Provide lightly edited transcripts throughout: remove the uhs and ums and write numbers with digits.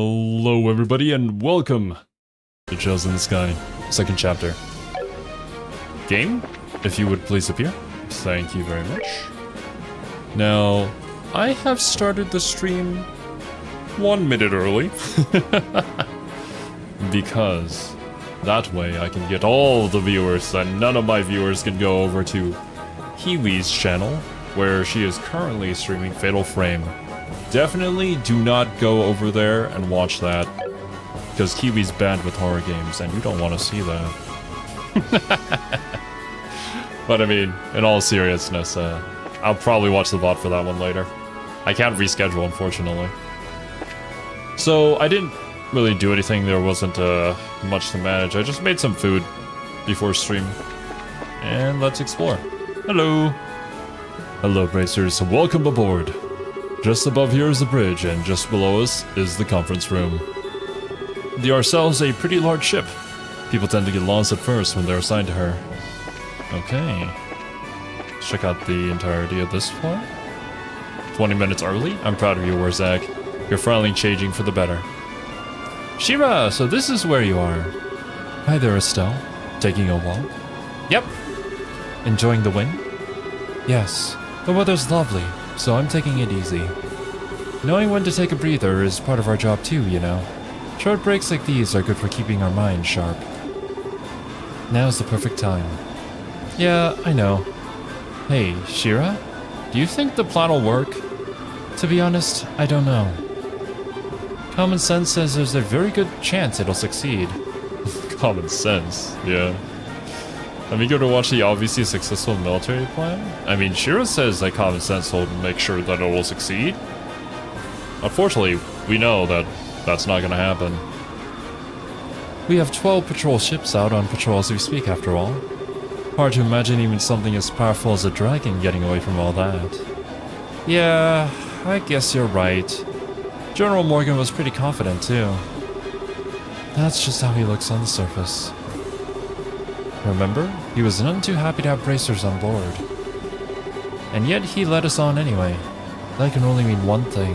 Hello everybody and welcome to Chills in the Sky, second chapter. Game, if you would please appear. Thank you very much. Now, I have started the stream 1 minute early. Because that way I can get all the viewers and none of my viewers can go over to Kiwi's channel, where she is currently streaming Fatal Frame. Definitely do not go over there and watch that, because Kiwi's banned with horror games, and you don't want to see that. But I mean, in all seriousness, I'll probably watch the VOD for that one later. I can't reschedule, unfortunately. So, I didn't really do anything, there wasn't much to manage. I just made some food before stream. And let's explore. Hello! Hello, Bracers, welcome aboard. Just above here is the bridge, and just below us is the conference room. The Aerosol is a pretty large ship. People tend to get lost at first when they're assigned to her. Okay. Let's check out the entirety of this floor. 20 minutes early? I'm proud of you, Warzak. You're finally changing for the better. Shira, so this is where you are. Hi there, Estelle. Taking a walk? Yep. Enjoying the wind? Yes. The weather's lovely, so I'm taking it easy. Knowing when to take a breather is part of our job too, you know. Short breaks like these are good for keeping our minds sharp. Now's the perfect time. Yeah, I know. Hey, Shira? Do you think the plan will work? To be honest, I don't know. Common sense says there's a very good chance it'll succeed. Common sense, yeah. I'm eager to watch the obviously successful military plan. I mean, Shira says that common sense will make sure that it will succeed. Unfortunately, we know that that's not gonna happen. We have 12 patrol ships out on patrol as we speak, after all. Hard to imagine even something as powerful as a dragon getting away from all that. Yeah, I guess you're right. General Morgan was pretty confident, too. That's just how he looks on the surface. Remember? He was none too happy to have bracers on board. And yet he let us on anyway. That can only mean one thing.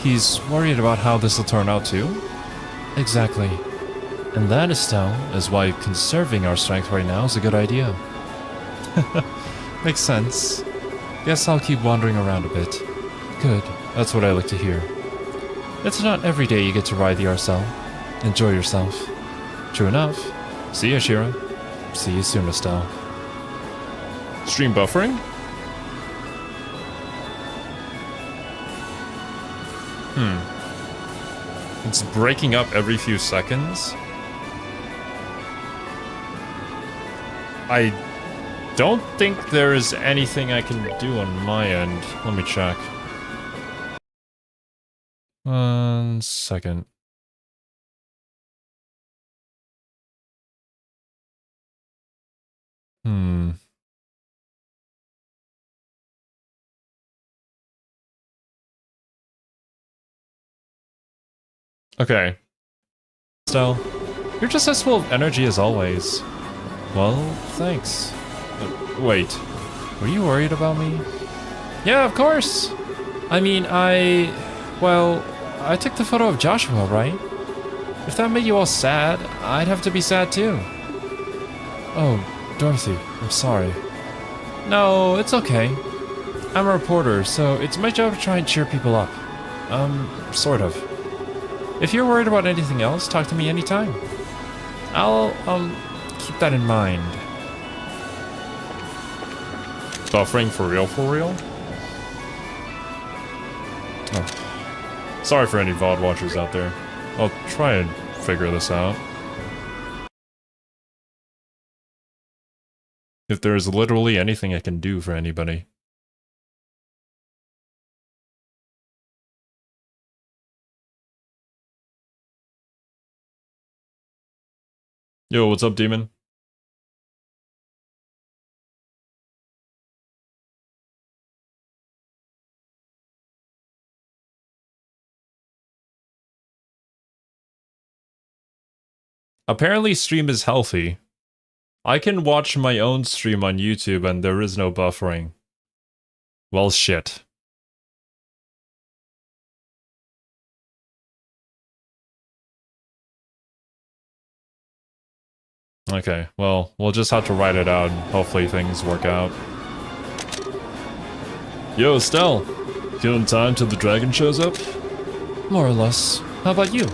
He's worried about how this will turn out too? Exactly. And that, Estelle, is why conserving our strength right now is a good idea. Makes sense. Guess I'll keep wandering around a bit. Good, that's what I like to hear. It's not every day you get to ride the Aerosol. Enjoy yourself. True enough. See ya, Shira. See you soon, Estelle. Stream buffering? It's breaking up every few seconds. I don't think there is anything I can do on my end. Let me check. 1 second. Okay. Estelle, you're just as full of energy as always. Well, thanks. Wait, were you worried about me? Yeah, of course! I mean, well, I took the photo of Joshua, right? If that made you all sad, I'd have to be sad too. Oh, Dorothy, I'm sorry. No, it's okay. I'm a reporter, so it's my job to try and cheer people up. Sort of. If you're worried about anything else, talk to me anytime. I'll keep that in mind. Buffering for real, for real? Oh. Sorry for any VOD watchers out there. I'll try and figure this out. If there is literally anything I can do for anybody. Yo, what's up, Demon? Apparently stream is healthy. I can watch my own stream on YouTube and there is no buffering. Well, shit. Okay, well, we'll just have to write it out and hopefully things work out. Yo, Estelle. Killing time till the dragon shows up? More or less. How about you?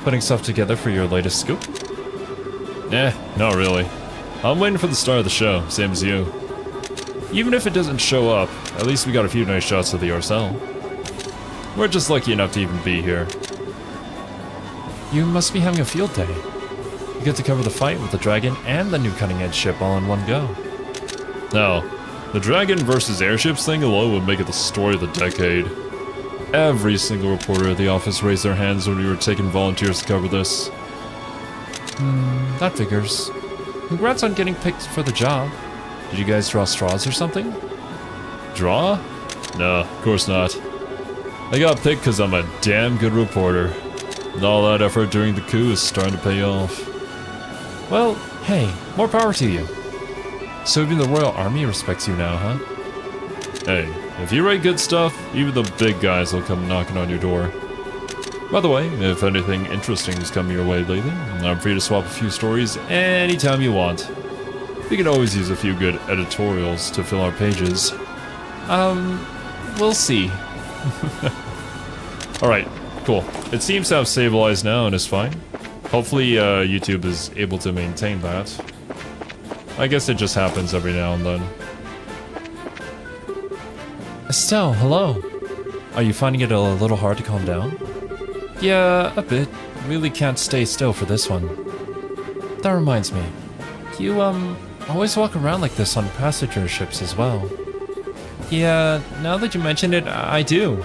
Putting stuff together for your latest scoop? Not really. I'm waiting for the start of the show, same as you. Even if it doesn't show up, at least we got a few nice shots of the Aerosol. We're just lucky enough to even be here. You must be having a field day. You get to cover the fight with the dragon and the new cutting-edge ship all in one go. No, the dragon versus airships thing alone would make it the story of the decade. Every single reporter at the office raised their hands when we were taking volunteers to cover this. That figures. Congrats on getting picked for the job. Did you guys draw straws or something? Draw? No, of course not. I got picked because I'm a damn good reporter. And all that effort during the coup is starting to pay off. Well, hey, more power to you. So even the Royal Army respects you now, huh? Hey, if you write good stuff, even the big guys will come knocking on your door. By the way, if anything interesting has come your way lately, I'm free to swap a few stories anytime you want. We can always use a few good editorials to fill our pages. We'll see. Alright, cool. It seems to have stabilized now and is fine. Hopefully, YouTube is able to maintain that. I guess it just happens every now and then. Estelle, hello. Are you finding it a little hard to calm down? Yeah, a bit. Really can't stay still for this one. That reminds me. You, always walk around like this on passenger ships as well. Yeah, now that you mention it, I do.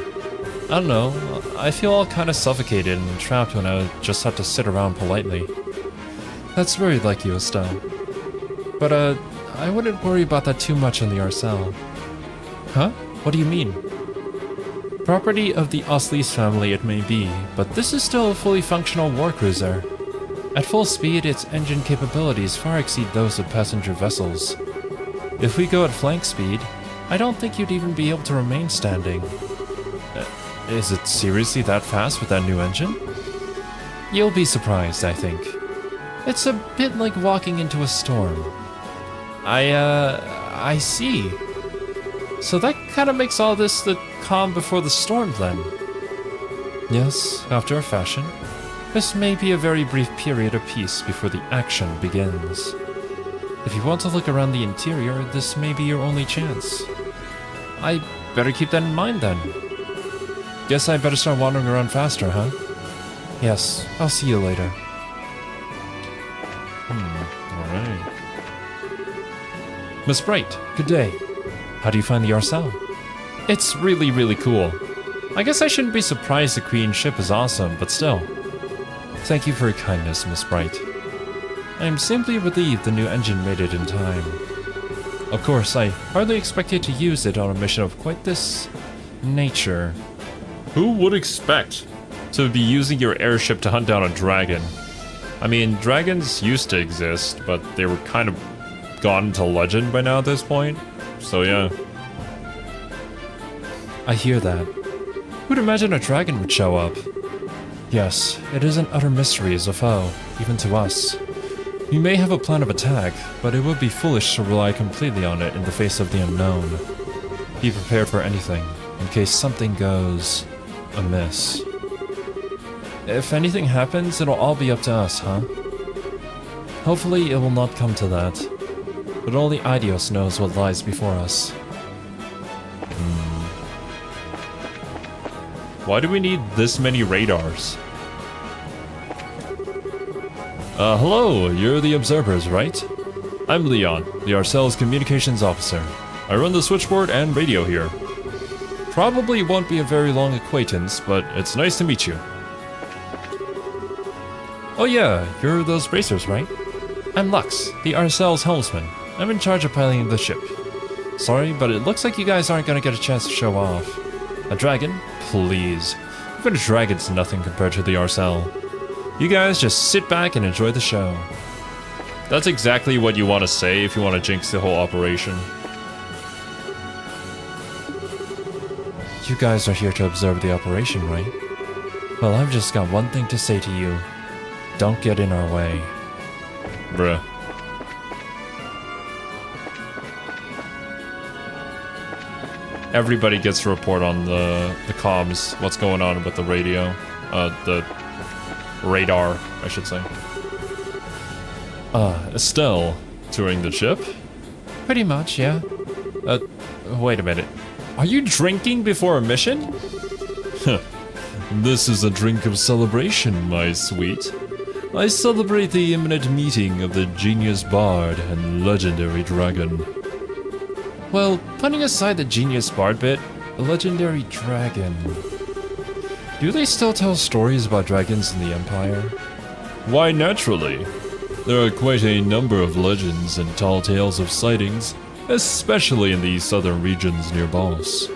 I don't know, I feel all kind of suffocated and trapped when I just have to sit around politely. That's very like you, Estelle. But, I wouldn't worry about that too much on the Aerosol. Huh? What do you mean? Property of the Osleys family it may be, but this is still a fully functional war cruiser. At full speed, its engine capabilities far exceed those of passenger vessels. If we go at flank speed, I don't think you'd even be able to remain standing. Is it seriously that fast with that new engine? You'll be surprised, I think. It's a bit like walking into a storm. I see. So that kind of makes all this the calm before the storm, then? Yes, after a fashion. This may be a very brief period of peace before the action begins. If you want to look around the interior, this may be your only chance. I better keep that in mind, then. Guess I better start wandering around faster, huh? Yes, I'll see you later. Alright. Miss Bright, good day. How do you find the Aerosol? It's really, really cool. I guess I shouldn't be surprised the Queen's ship is awesome, but still. Thank you for your kindness, Miss Bright. I am simply relieved the new engine made it in time. Of course, I hardly expected to use it on a mission of quite this nature. Who would expect to be using your airship to hunt down a dragon? I mean, dragons used to exist, but they were kind of gone into legend by now at this point. So yeah. I hear that. Who'd imagine a dragon would show up? Yes, it is an utter mystery as a foe, even to us. We may have a plan of attack, but it would be foolish to rely completely on it in the face of the unknown. Be prepared for anything, in case something goes amiss. If anything happens, it'll all be up to us, huh? Hopefully it will not come to that. But only Idios knows what lies before us. Why do we need this many radars? Hello, you're the observers, right? I'm Leon, the Aerosol's communications officer. I run the switchboard and radio here. Probably won't be a very long acquaintance, but it's nice to meet you. Oh yeah, you're those racers, right? I'm Lux, the Aerosol's helmsman. I'm in charge of piloting the ship. Sorry, but it looks like you guys aren't gonna get a chance to show off. A dragon? Please. Even a dragon's nothing compared to the Aerosol. You guys just sit back and enjoy the show. That's exactly what you want to say if you want to jinx the whole operation. You guys are here to observe the operation, right? Well, I've just got one thing to say to you. Don't get in our way. Bruh. everybody gets to report on the comms, what's going on with the radio, the radar, I should say. Estelle, touring the ship? Pretty much, yeah. Wait a minute. Are you drinking before a mission? This is a drink of celebration, my sweet. I celebrate the imminent meeting of the genius bard and legendary dragon. Well, putting aside the genius bard bit, a legendary dragon. Do they still tell stories about dragons in the Empire? Why, naturally. There are quite a number of legends and tall tales of sightings, especially in the southern regions near Boss.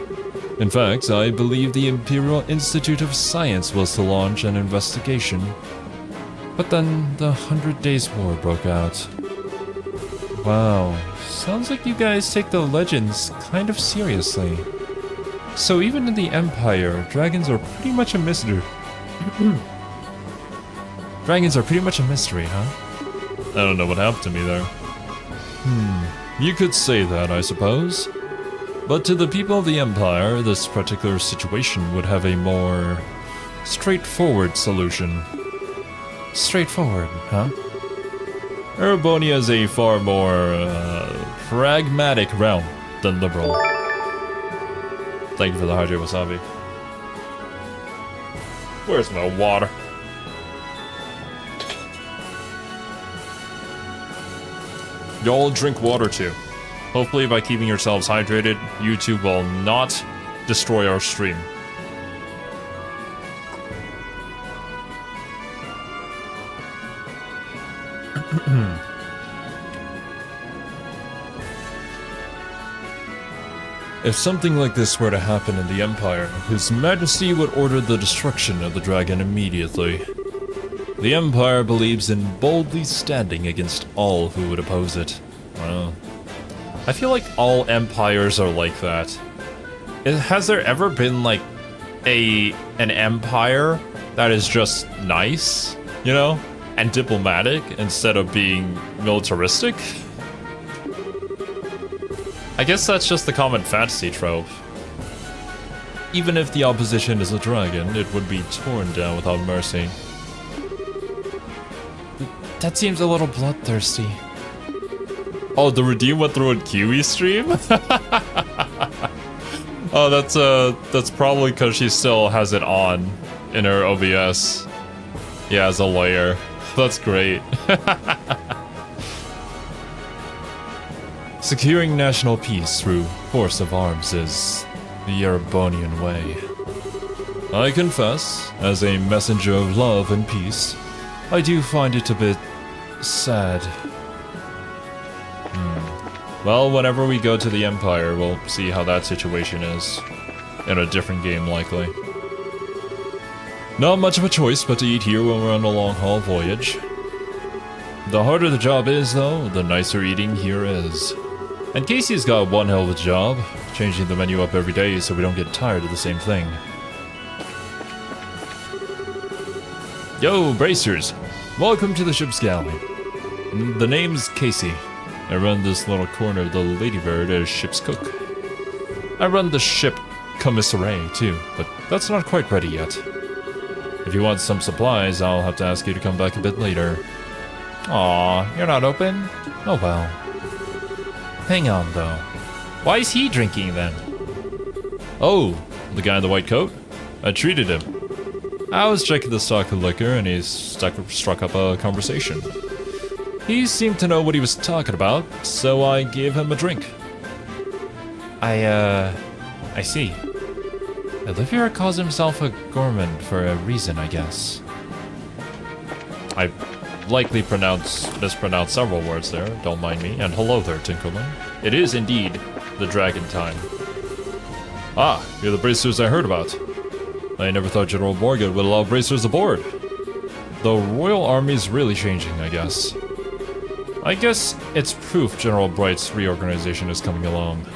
In fact, I believe the Imperial Institute of Science was to launch an investigation. But then the 100 Days War broke out. Wow, sounds like you guys take the legends kind of seriously. So even in the Empire, dragons are pretty much a mystery. Dragons are pretty much a mystery, huh? I don't know what happened to me there. You could say that, I suppose. But to the people of the Empire, this particular situation would have a more straightforward solution. Straightforward, huh? Erebonia is a far more pragmatic realm than liberal. Thank you for the hydrate wasabi. Where's my water? Y'all drink water too. Hopefully by keeping yourselves hydrated, YouTube will not destroy our stream. If something like this were to happen in the Empire, His Majesty would order the destruction of the dragon immediately. The Empire believes in boldly standing against all who would oppose it. Well, I feel like all empires are like that. Has there ever been like an empire that is just nice, you know, and diplomatic instead of being militaristic? I guess that's just the common fantasy trope. Even if the opposition is a dragon, it would be torn down without mercy. That seems a little bloodthirsty. Oh, the Redeem went through a Kiwi stream? Oh, that's probably because she still has it on in her OBS. Yeah, as a lawyer. That's great. Securing national peace through force of arms is the Erebonian way. I confess, as a messenger of love and peace, I do find it a bit sad. Well, whenever we go to the Empire, we'll see how that situation is. In a different game, likely. Not much of a choice but to eat here when we're on a long-haul voyage. The harder the job is, though, the nicer eating here is. And Casey's got one hell of a job, changing the menu up every day so we don't get tired of the same thing. Yo, bracers! Welcome to the ship's galley. The name's Casey. I run this little corner of the Ladybird as ship's cook. I run the ship commissary too, but that's not quite ready yet. If you want some supplies, I'll have to ask you to come back a bit later. Aw, you're not open? Oh well. Hang on, though. Why is he drinking, then? Oh, the guy in the white coat? I treated him. I was checking the stock of liquor, and he struck up a conversation. He seemed to know what he was talking about, so I gave him a drink. I see. Olivier calls himself a gourmand for a reason, I guess. I likely mispronounced several words there, don't mind me. And hello there, Tinkerman. It is indeed the dragon time. Ah, you're the bracers I heard about. I never thought General Morgan would allow bracers aboard. The Royal Army's really changing, I guess. I guess it's proof General Bright's reorganization is coming along.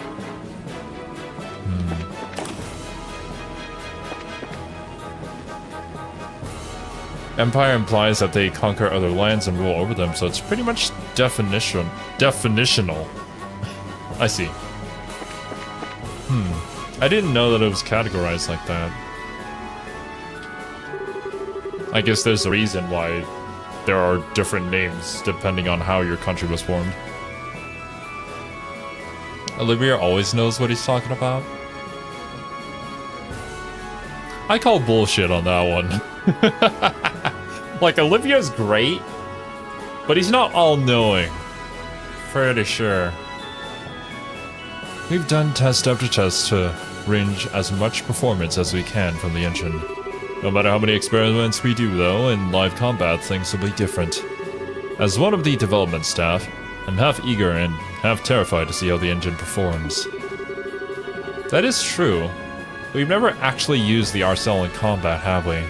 Empire implies that they conquer other lands and rule over them, so it's pretty much definitional. I see. I didn't know that it was categorized like that. I guess there's a reason why there are different names depending on how your country was formed. Olivia always knows what he's talking about. I call bullshit on that one. Like, Olivia's great, but he's not all-knowing. Pretty sure. We've done test after test to wring as much performance as we can from the engine. No matter how many experiments we do, though, in live combat, things will be different. As one of the development staff, I'm half eager and half terrified to see how the engine performs. That is true. We've never actually used the Aerosol in combat, have we?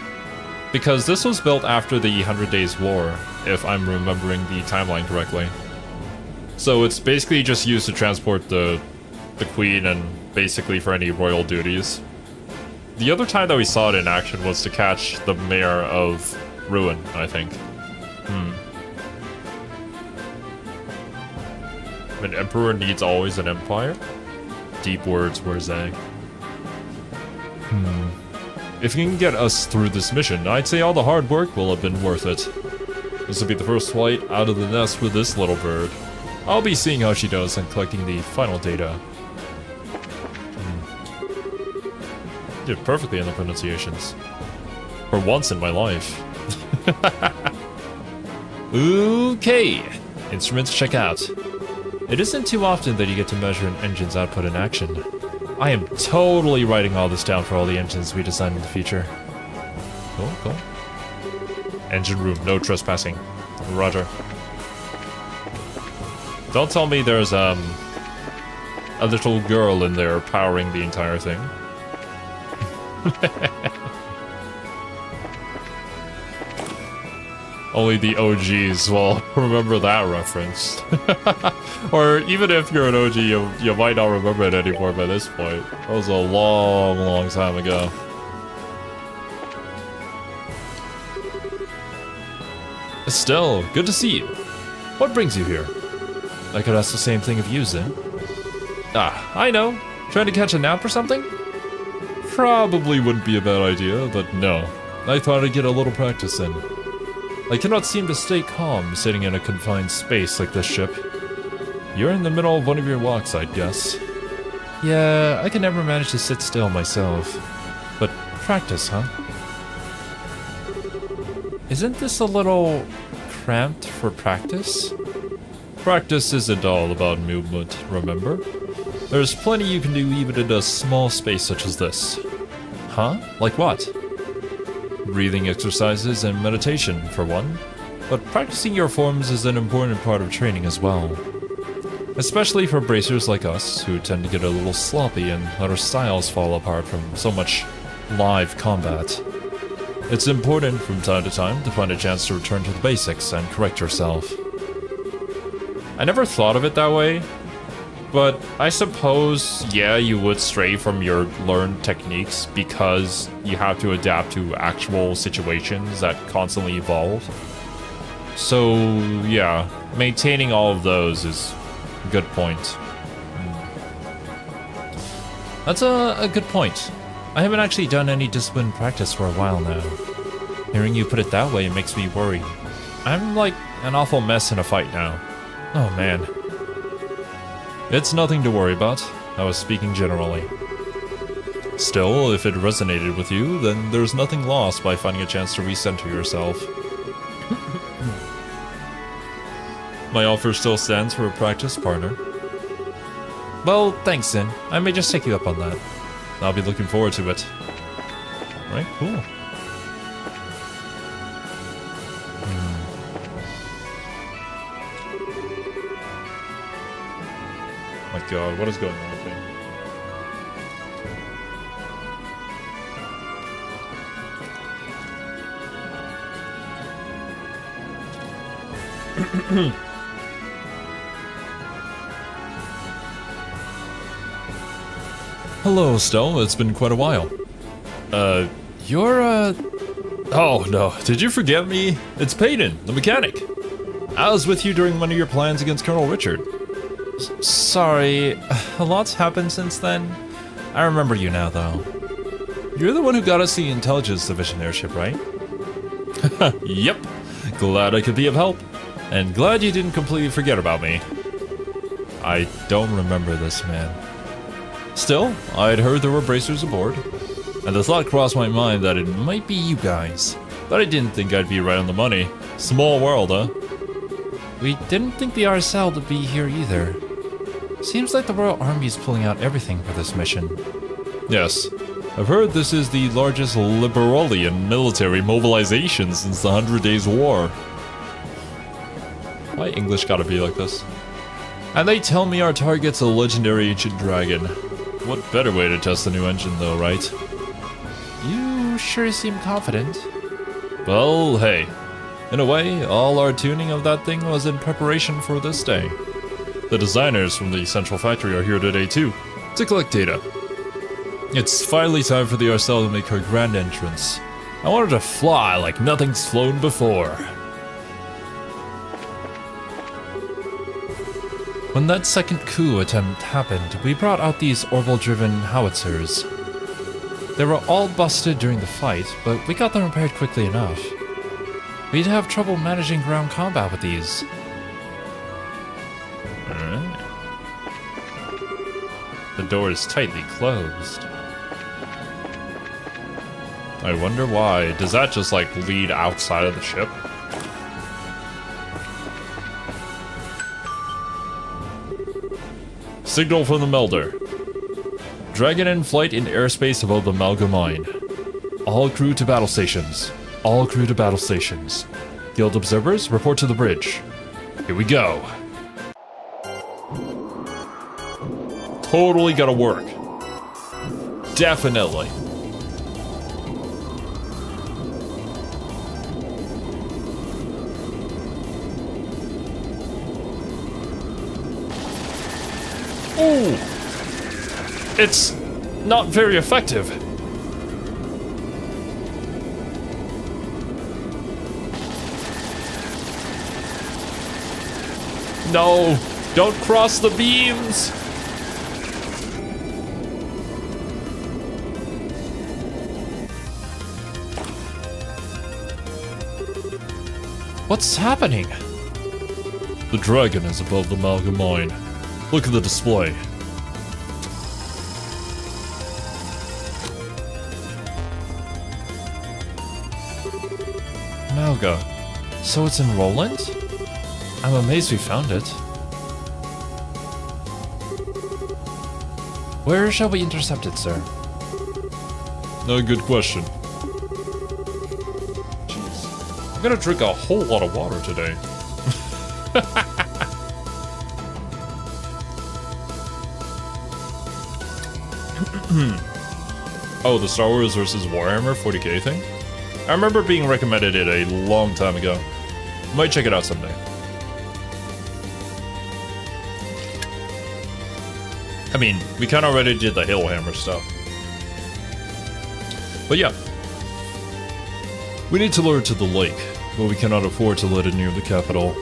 Because this was built after the 100 Days War, if I'm remembering the timeline correctly. So it's basically just used to transport the Queen and basically for any royal duties. The other time that we saw it in action was to catch the mayor of Ruin, I think. An emperor needs always an empire? Deep words, Warzag. If you can get us through this mission, I'd say all the hard work will have been worth it. This will be the first flight out of the nest for this little bird. I'll be seeing how she does and collecting the final data. Did perfectly in the pronunciations. For once in my life. Okay, instruments check out. It isn't too often that you get to measure an engine's output in action. I am totally writing all this down for all the engines we design in the future. Cool, cool. Engine room, no trespassing. Roger. Don't tell me there's, a little girl in there powering the entire thing. Only the OGs will remember that reference. Or even if you're an OG, you might not remember it anymore by this point. That was a long, long time ago. Estelle, good to see you. What brings you here? I could ask the same thing of you, Zin. Ah, I know. Trying to catch a nap or something? Probably wouldn't be a bad idea, but no. I thought I'd get a little practice in. I cannot seem to stay calm sitting in a confined space like this ship. You're in the middle of one of your walks, I'd guess. Yeah, I can never manage to sit still myself. But practice, huh? Isn't this a little cramped for practice? Practice isn't all about movement, remember? There's plenty you can do even in a small space such as this. Huh? Like what? Breathing exercises and meditation, for one. But practicing your forms is an important part of training as well. Especially for bracers like us, who tend to get a little sloppy and let our styles fall apart from so much live combat. It's important from time to time to find a chance to return to the basics and correct yourself. I never thought of it that way, but I suppose, yeah, you would stray from your learned techniques because you have to adapt to actual situations that constantly evolve. So, yeah, maintaining all of those is a good point. That's a good point. I haven't actually done any disciplined practice for a while now. Hearing you put it that way makes me worry. I'm like an awful mess in a fight now. Oh man. It's nothing to worry about. I was speaking generally. Still, if it resonated with you, then there's nothing lost by finding a chance to recenter yourself. My offer still stands for a practice partner. Well, thanks, Sin. I may just take you up on that. I'll be looking forward to it. Alright, cool. My god, what is going on with me? Hello, Estelle. It's been quite a while. Oh no, did you forget me? It's Peyton, the mechanic. I was with you during one of your plans against Colonel Richard. Sorry, a lot's happened since then. I remember you now, though. You're the one who got us the Intelligence Division airship, right? Yep. Glad I could be of help. And glad you didn't completely forget about me. I don't remember this, man. Still, I'd heard there were bracers aboard, and the thought crossed my mind that it might be you guys. But I didn't think I'd be right on the money. Small world, huh? We didn't think the Aerosol would be here either. Seems like the Royal Army's pulling out everything for this mission. Yes. I've heard this is the largest Liberalian military mobilization since the 100 Days War. Why English gotta be like this? And they tell me our target's a legendary ancient dragon. What better way to test the new engine though, right? You sure seem confident. Well, hey. In a way, all our tuning of that thing was in preparation for this day. The designers from the central factory are here today too, to collect data. It's finally time for the Aerosol to make her grand entrance. I want her to fly like nothing's flown before. When that second coup attempt happened, we brought out these orbital-driven howitzers. They were all busted during the fight, but we got them repaired quickly enough. We'd have trouble managing ground combat with these. Alright. The door is tightly closed. I wonder why. Does that just like lead outside of the ship? Signal from the melder. Dragon in flight in airspace above the Malga mine. All crew to battle stations. All crew to battle stations. Guild observers, report to the bridge. Here we go. Totally gotta work. Definitely. Ooh! It's not very effective. No! Don't cross the beams! What's happening? The dragon is above the Malga mine. Look at the display. Malga. So it's in Roland? I'm amazed we found it. Where shall we intercept it, sir? No, good question. Jeez. I'm gonna drink a whole lot of water today. Oh, the Star Wars vs. Warhammer 40k thing? I remember being recommended it a long time ago. Might check it out someday. I mean, we kind of already did the Hillhammer stuff. But yeah. We need to lure it to the lake, but we cannot afford to let it near the capital.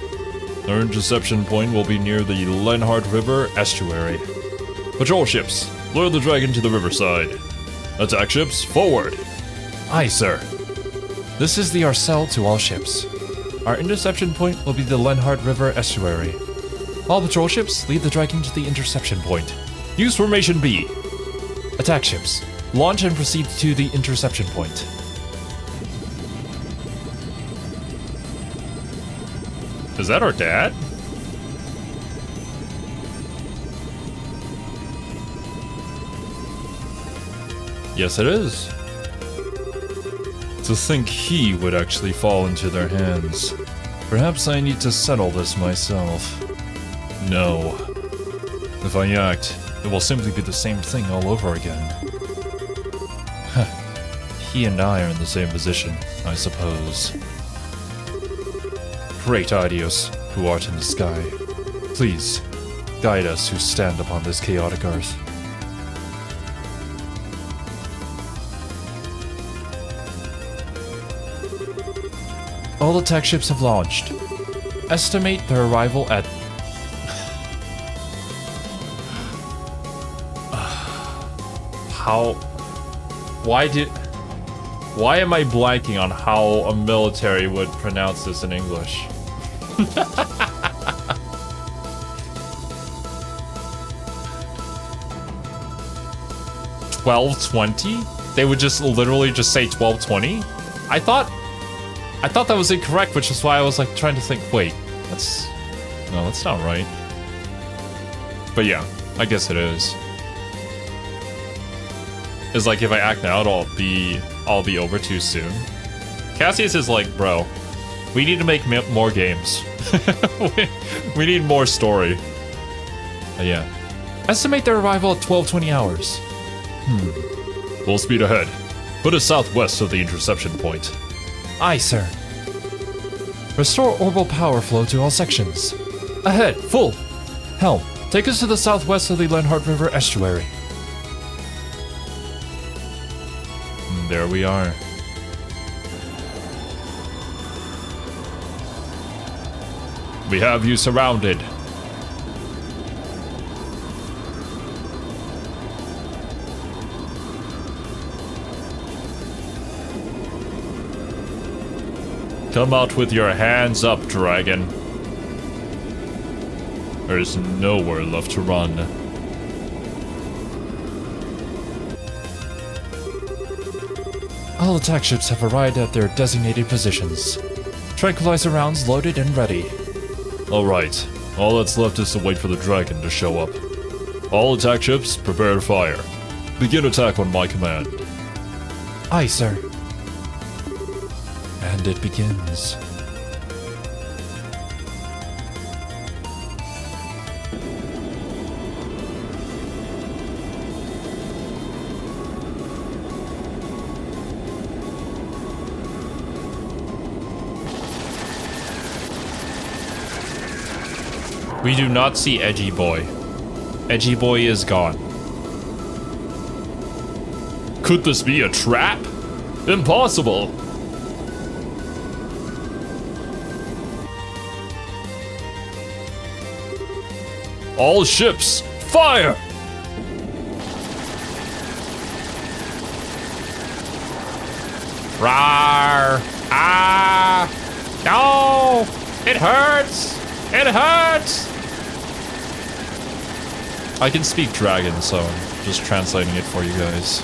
Our interception point will be near the Lenhart River estuary. Patrol ships, lure the dragon to the riverside. Attack ships, forward! Aye, sir. This is the Aerosol to all ships. Our interception point will be the Lenhart River estuary. All patrol ships, lead the dragon to the interception point. Use formation B. Attack ships, launch and proceed to the interception point. Is that our dad? Yes, it is. To think he would actually fall into their hands. Perhaps I need to settle this myself. No. If I act, it will simply be the same thing all over again. He and I are in the same position, I suppose. Great Ideos, who art in the sky. Please, guide us who stand upon this chaotic earth. All attack ships have launched. Estimate their arrival at... how... Why am I blanking on how a military would pronounce this in English? 1220? They would just literally just say 1220? I thought that was incorrect, which is why I was like trying to think, wait, that's not right. But yeah, I guess it is. It's like if I act now, I'll be over too soon. Cassius is like, bro, we need to make more games. we need more story. But yeah. Estimate their arrival at 1220 hours. Full speed ahead. Put us southwest of the interception point. Aye, sir. Restore orbital power flow to all sections. Ahead, full. Helm, take us to the southwest of the Lenhart River estuary. There we are. We have you surrounded. Come out with your hands up, dragon. There's nowhere left to run. All attack ships have arrived at their designated positions. Tranquilizer rounds loaded and ready. Alright, all that's left is to wait for the dragon to show up. All attack ships, prepare to fire. Begin attack on my command. Aye, sir. And it begins. We do not see Edgy Boy. Edgy Boy is gone. Could this be a trap? Impossible! All ships, fire! Rawr! Ah! No! It hurts! It hurts! I can speak dragon, so I'm just translating it for you guys.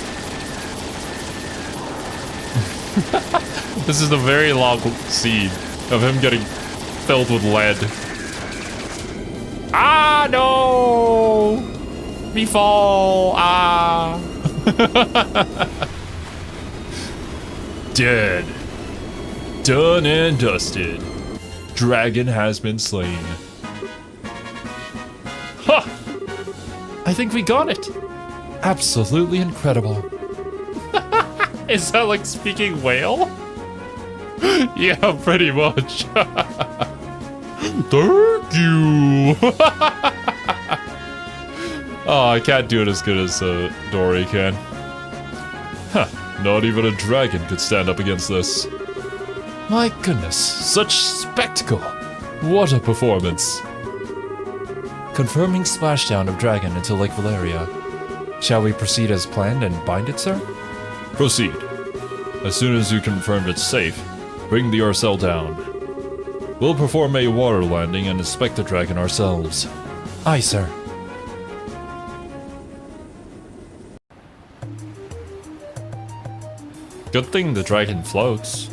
This is a very long scene of him getting filled with lead. Ah, no! Me fall! Ah! Dead. Done and dusted. Dragon has been slain. Ha! I think we got it. Absolutely incredible. Is that like speaking whale? Yeah, pretty much. Thank you. Oh, I can't do it as good as Dory can. Huh, not even a dragon could stand up against this. My goodness, such spectacle! What a performance! Confirming splashdown of dragon into Lake Valeria. Shall we proceed as planned and bind it, sir? Proceed. As soon as you confirm it's safe, bring the Aerosol down. We'll perform a water landing and inspect the dragon ourselves. Aye, sir. Good thing the dragon floats.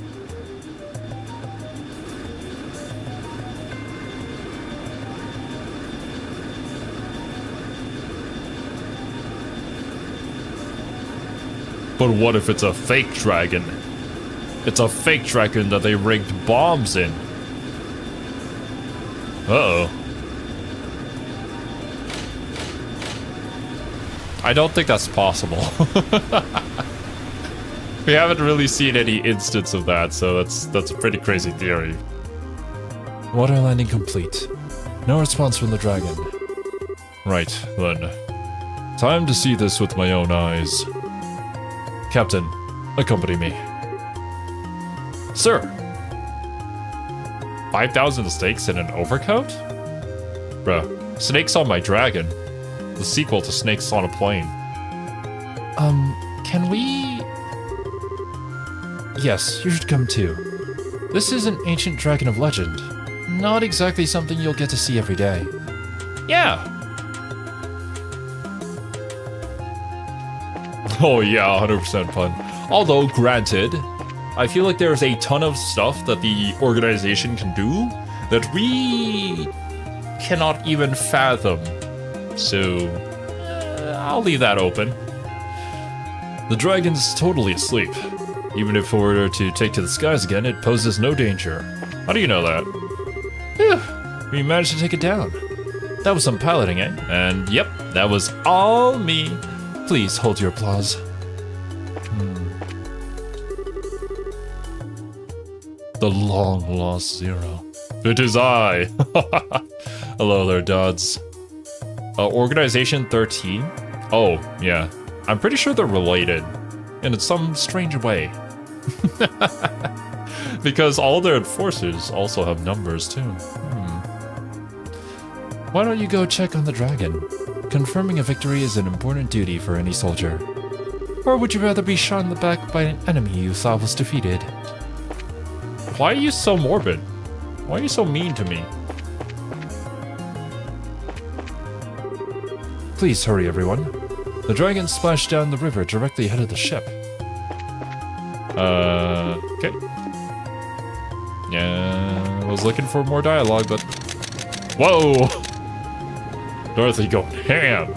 But what if it's a fake dragon? It's a fake dragon that they rigged bombs in. Uh-oh. I don't think that's possible. We haven't really seen any instance of that, so that's a pretty crazy theory. Water landing complete. No response from the dragon. Right, then. Time to see this with my own eyes. Captain, accompany me. Sir! 5,000 snakes in an overcoat? Bruh, snakes on my dragon. The sequel to Snakes on a Plane. Can we... Yes, you should come too. This is an ancient dragon of legend. Not exactly something you'll get to see every day. Yeah. Oh yeah, 100% fun. Although, granted, I feel like there's a ton of stuff that the organization can do that we cannot even fathom. So, I'll leave that open. The dragon's totally asleep. Even if it were to take to the skies again, it poses no danger. How do you know that? Phew, we managed to take it down. That was some piloting, eh? And yep, that was all me. Please hold your applause. The long-lost Zero. It is I! Hello there, duds. Organization 13? Oh, yeah. I'm pretty sure they're related. In some strange way. Because all their enforcers also have numbers, too. Why don't you go check on the dragon? Confirming a victory is an important duty for any soldier. Or would you rather be shot in the back by an enemy you thought was defeated? Why are you so morbid? Why are you so mean to me? Please hurry, everyone. The dragon splashed down the river directly ahead of the ship. Okay. Yeah, I was looking for more dialogue, but... Whoa! Dorothy go ham!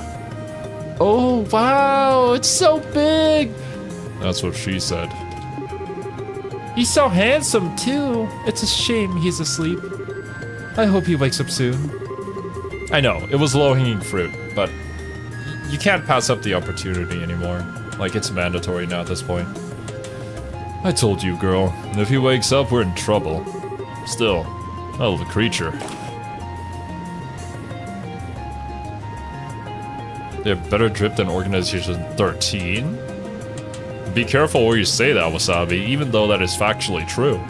Oh, wow! It's so big! That's what she said. He's so handsome, too. It's a shame he's asleep. I hope he wakes up soon. I know, it was low-hanging fruit, but you can't pass up the opportunity anymore. Like, it's mandatory now at this point. I told you, girl. If he wakes up, we're in trouble. Still, hell of a creature. They have better drip than Organization 13? Be careful where you say that, Wasabi, even though that is factually true.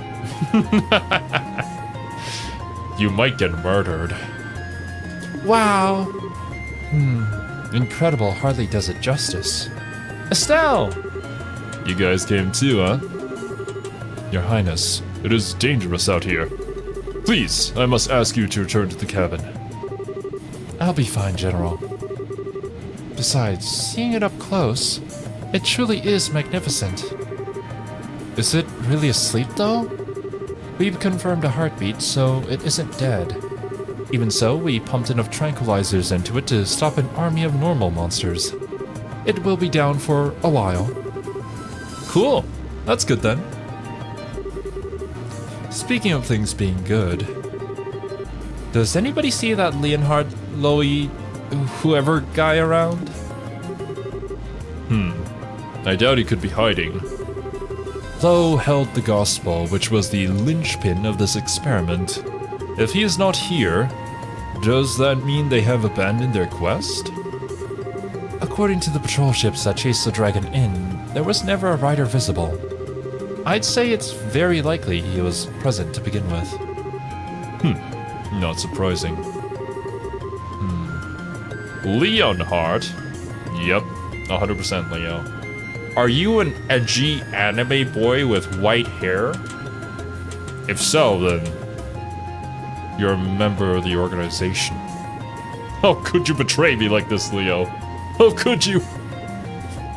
You might get murdered. Wow. Incredible hardly does it justice. Estelle! You guys came too, huh? Your Highness, it is dangerous out here. Please, I must ask you to return to the cabin. I'll be fine, General. Besides, seeing it up close, it truly is magnificent. Is it really asleep, though? We've confirmed a heartbeat, so it isn't dead. Even so, we pumped enough tranquilizers into it to stop an army of normal monsters. It will be down for a while. Cool. That's good then. Speaking of things being good, does anybody see that Leonhard Lowy whoever guy around? I doubt he could be hiding. Lowe held the gospel, which was the linchpin of this experiment. If he is not here, does that mean they have abandoned their quest? According to the patrol ships that chased the dragon in, there was never a rider visible. I'd say it's very likely he was present to begin with. Not surprising. Leonhard? Yep, 100% Leo. Are you an edgy anime boy with white hair? If so, then you're a member of the organization. How could you betray me like this, Leo? How could you?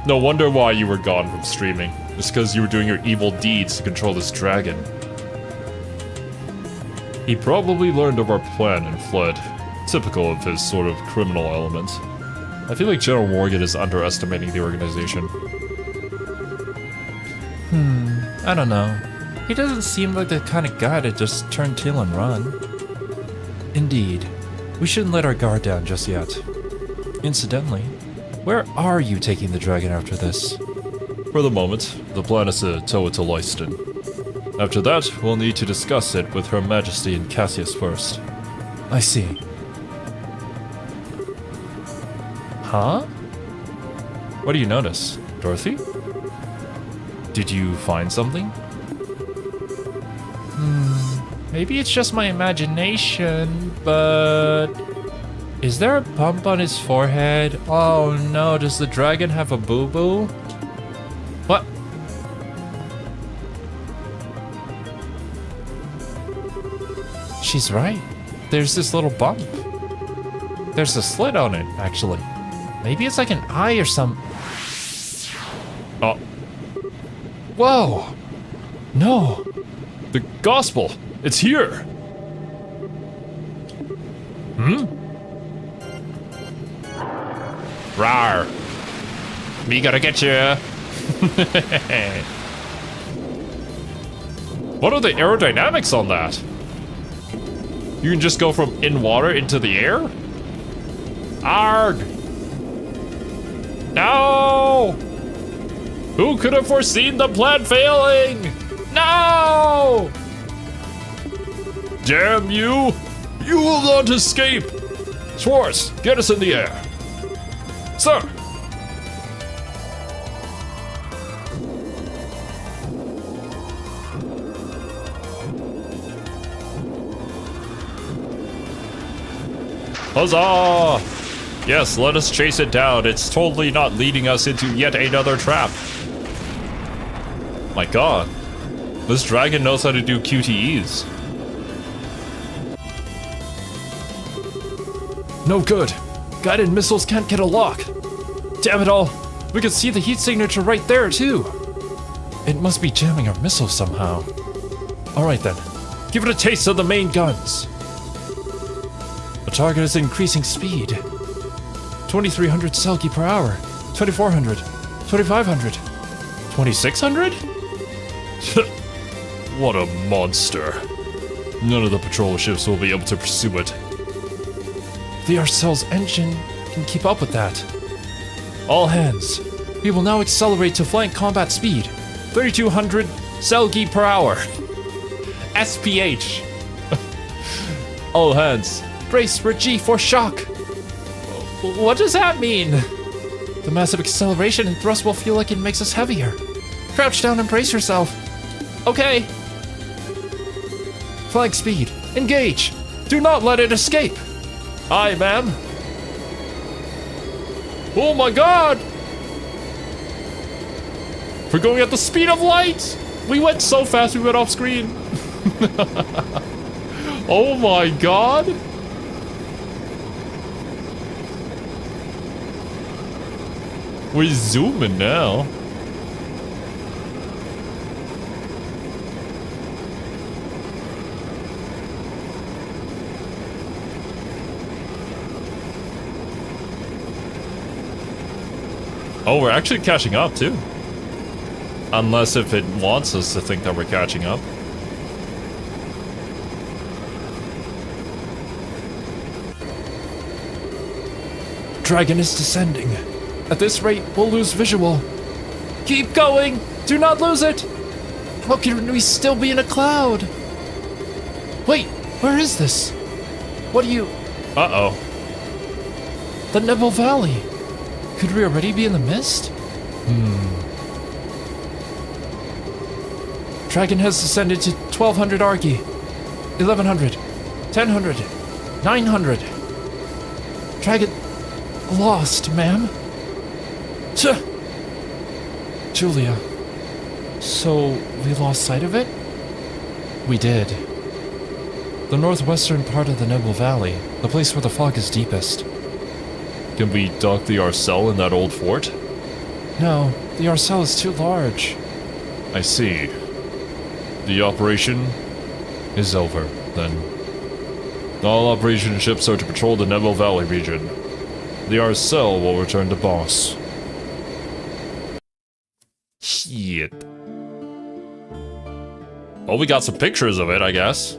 No wonder why you were gone from streaming. It's because you were doing your evil deeds to control this dragon. He probably learned of our plan and fled. Typical of his sort of criminal element. I feel like General Morgan is underestimating the organization. I don't know. He doesn't seem like the kind of guy to just turn tail and run. Indeed. We shouldn't let our guard down just yet. Incidentally, where are you taking the dragon after this? For the moment, the plan is to tow it to Leiston. After that, we'll need to discuss it with Her Majesty and Cassius first. I see. Huh? What do you notice, Dorothy? Did you find something? Maybe it's just my imagination, but Is there a bump on his forehead? Oh no, does the dragon have a boo-boo? What? She's right. There's this little bump. There's a slit on it, actually. Maybe it's like an eye or some... Oh. Whoa! No! The gospel! It's here! Hmm? Rawr! Me gotta get you! What are the aerodynamics on that? You can just go from in water into the air? Arg! No! Who could have foreseen the plan failing? No! Damn you! You will not escape! Schwartz, get us in the air. Sir! Huzzah! Yes, let us chase it down. It's totally not leading us into yet another trap. My god. This dragon knows how to do QTEs. No good. Guided missiles can't get a lock. Damn it all. We can see the heat signature right there, too. It must be jamming our missiles somehow. Alright then. Give it a taste of the main guns. The target is increasing speed. 2,300 Selkie per hour. 2,400. 2,500. 2,600? What a monster. None of the patrol ships will be able to pursue it. The Aerosol's engine can keep up with that. All hands. We will now accelerate to flank combat speed. 3,200 Selkie per hour. SPH. All hands. Brace for G4 shock. What does that mean? The massive acceleration and thrust will feel like it makes us heavier. Crouch down and brace yourself. Okay. Flank speed. Engage. Do not let it escape. Aye, ma'am. Oh my god! We're going at the speed of light! We went so fast we went off screen. Oh my god! We're zooming now. Oh, we're actually catching up too. Unless if it wants us to think that we're catching up. Dragon is descending. At this rate, we'll lose visual. Keep going! Do not lose it! How can we still be in a cloud? Wait, where is this? What do you... Uh-oh. The Nebel Valley. Could we already be in the mist? Dragon has descended to 1,200 Argy. 1,100. 1,000. 900. Dragon... lost, ma'am. Julia. So, we lost sight of it? We did. The northwestern part of the Nebel Valley, the place where the fog is deepest. Can we dock the Aerosol in that old fort? No, the Aerosol is too large. I see. The operation is over, then. All operation ships are to patrol the Nebel Valley region. The Aerosol will return to boss. Shit. Well, we got some pictures of it, I guess.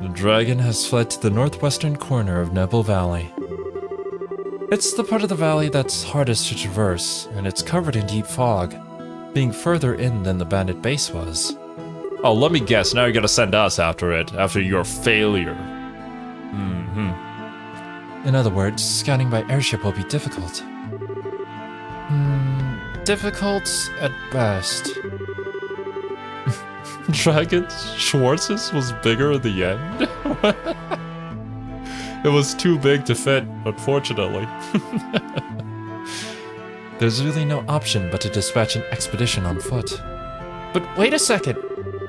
The dragon has fled to the northwestern corner of Nebel Valley. It's the part of the valley that's hardest to traverse, and it's covered in deep fog, being further in than the bandit base was. Oh, let me guess, now you're gonna send us after it, after your failure. In other words, scanning by airship will be difficult. Difficult at best. Dragon Schwartz's was bigger in the end? It was too big to fit, unfortunately. There's really no option but to dispatch an expedition on foot. But wait a second.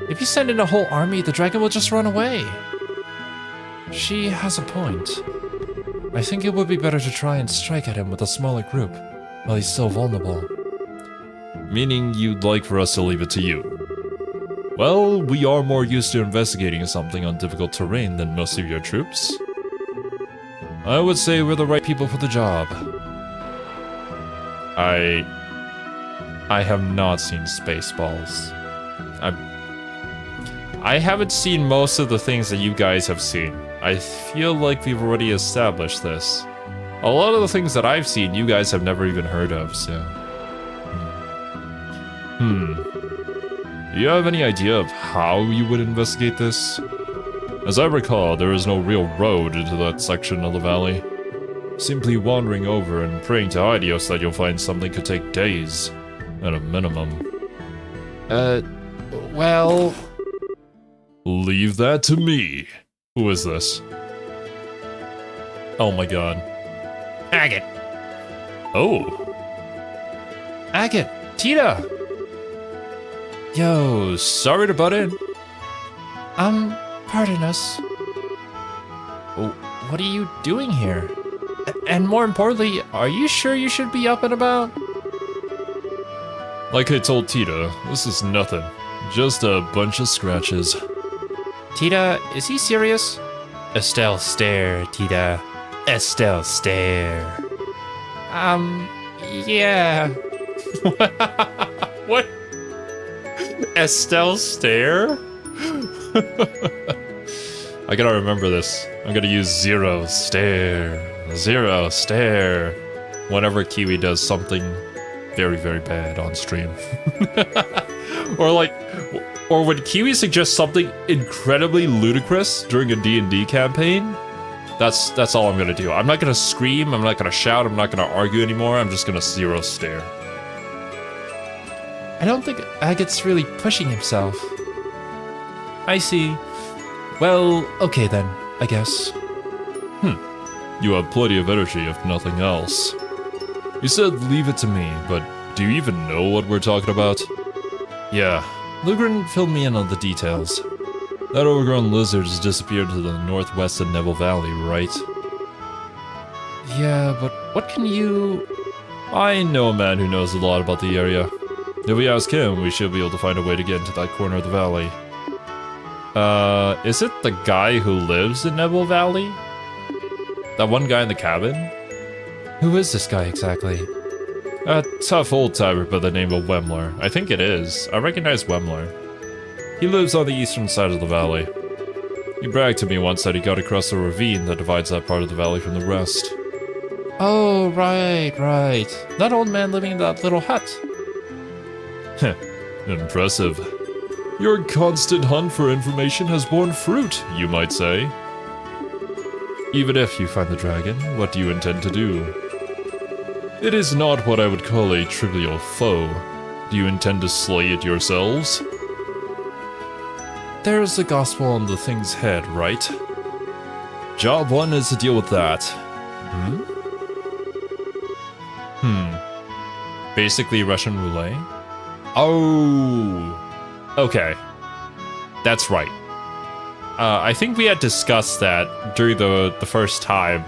If you send in a whole army, the dragon will just run away. She has a point. I think it would be better to try and strike at him with a smaller group, while he's still vulnerable. Meaning you'd like for us to leave it to you? Well, we are more used to investigating something on difficult terrain than most of your troops. I would say we're the right people for the job. I have not seen Spaceballs. I haven't seen most of the things that you guys have seen. I feel like we've already established this. A lot of the things that I've seen, you guys have never even heard of, so... Do you have any idea of how you would investigate this? As I recall, there is no real road into that section of the valley. Simply wandering over and praying to Idios that you'll find something could take days, at a minimum. Well... Leave that to me. Who is this? Oh my god. Agate! Oh. Agate! Tita! Yo, sorry to butt in. Pardon us. What are you doing here? And more importantly, are you sure you should be up and about? Like I told Tita, this is nothing. Just a bunch of scratches. Tita, is he serious? Estelle, stare, Tita. Estelle, stare. Yeah. What? Estelle stare? I gotta remember this. I'm gonna use zero stare whenever Kiwi does something very, very bad on stream. Or when Kiwi suggests something incredibly ludicrous during a D&D campaign, that's all I'm gonna do. I'm not gonna scream, I'm not gonna shout, I'm not gonna argue anymore, I'm just gonna zero stare. I don't think Agate's really pushing himself. I see. Well, okay then, I guess. You have plenty of energy, if nothing else. You said leave it to me, but do you even know what we're talking about? Yeah, Lugren filled me in on the details. That overgrown lizard has disappeared to the northwest of Neville Valley, right? Yeah, but what can you... I know a man who knows a lot about the area. If we ask him, we should be able to find a way to get into that corner of the valley. Is it the guy who lives in Neville Valley? That one guy in the cabin? Who is this guy exactly? A tough old-timer by the name of Wemler. I think it is. I recognize Wemler. He lives on the eastern side of the valley. He bragged to me once that he got across the ravine that divides that part of the valley from the rest. Oh, right. That old man living in that little hut. Heh, impressive. Your constant hunt for information has borne fruit, you might say. Even if you find the dragon, what do you intend to do? It is not what I would call a trivial foe. Do you intend to slay it yourselves? There's the gospel on the thing's head, right? Job 1 is to deal with that. Basically Russian roulette? Oh, okay. That's right. I think we had discussed that during the first time.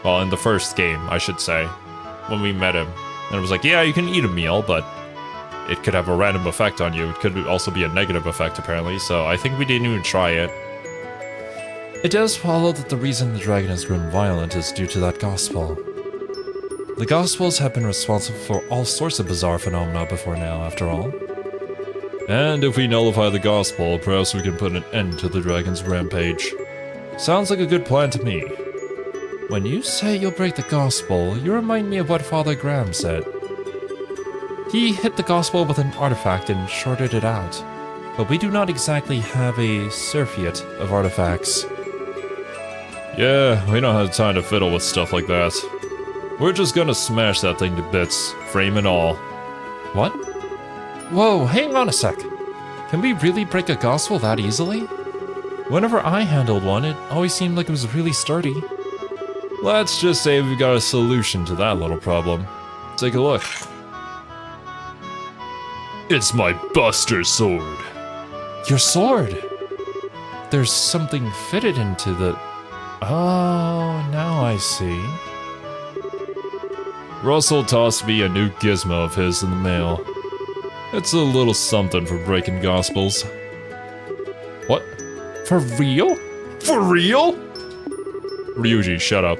Well, in the first game, I should say. When we met him. And it was like, yeah, you can eat a meal, but it could have a random effect on you. It could also be a negative effect, apparently. So I think we didn't even try it. It does follow that the reason the dragon has grown violent is due to that gospel. The Gospels have been responsible for all sorts of bizarre phenomena before now, after all. And if we nullify the Gospel, perhaps we can put an end to the dragon's rampage. Sounds like a good plan to me. When you say you'll break the Gospel, you remind me of what Father Graham said. He hit the Gospel with an artifact and shorted it out. But we do not exactly have a surfeit of artifacts. Yeah, we don't have time to fiddle with stuff like that. We're just gonna smash that thing to bits, frame and all. What? Whoa, hang on a sec. Can we really break a gospel that easily? Whenever I handled one, it always seemed like it was really sturdy. Let's just say we've got a solution to that little problem. Take a look. It's my Buster Sword. Your sword! There's something fitted into the... Oh, now I see. Russell tossed me a new gizmo of his in the mail. It's a little something for breaking gospels. What? For real? For real? Ryuji, shut up.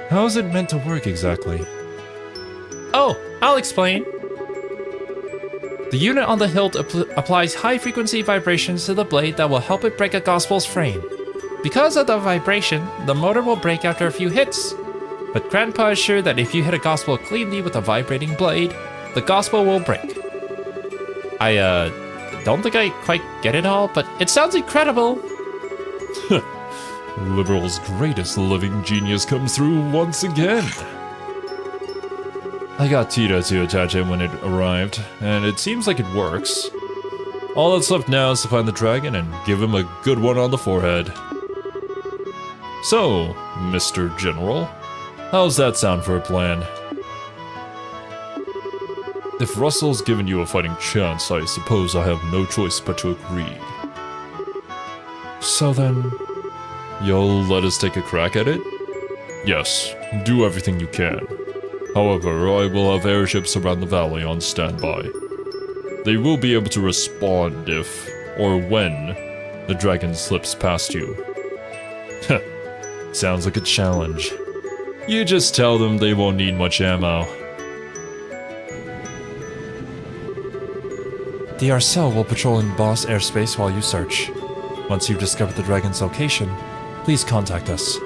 How is it meant to work exactly? Oh, I'll explain. The unit on the hilt applies high-frequency vibrations to the blade that will help it break a gospel's frame. Because of the vibration, the motor will break after a few hits. But Grandpa is sure that if you hit a gospel cleanly with a vibrating blade, the gospel will break. I don't think I quite get it all, but it sounds incredible. Liberal's greatest living genius comes through once again. I got Tita to attach it when it arrived, and it seems like it works. All that's left now is to find the dragon and give him a good one on the forehead. So, Mr. General, how's that sound for a plan? If Russell's given you a fighting chance, I suppose I have no choice but to agree. So then... You'll let us take a crack at it? Yes, do everything you can. However, I will have airships around the valley on standby. They will be able to respond if, or when, the dragon slips past you. Heh, sounds like a challenge. You just tell them they won't need much ammo. The Aerosol will patrol in boss airspace while you search. Once you've discovered the dragon's location, please contact us.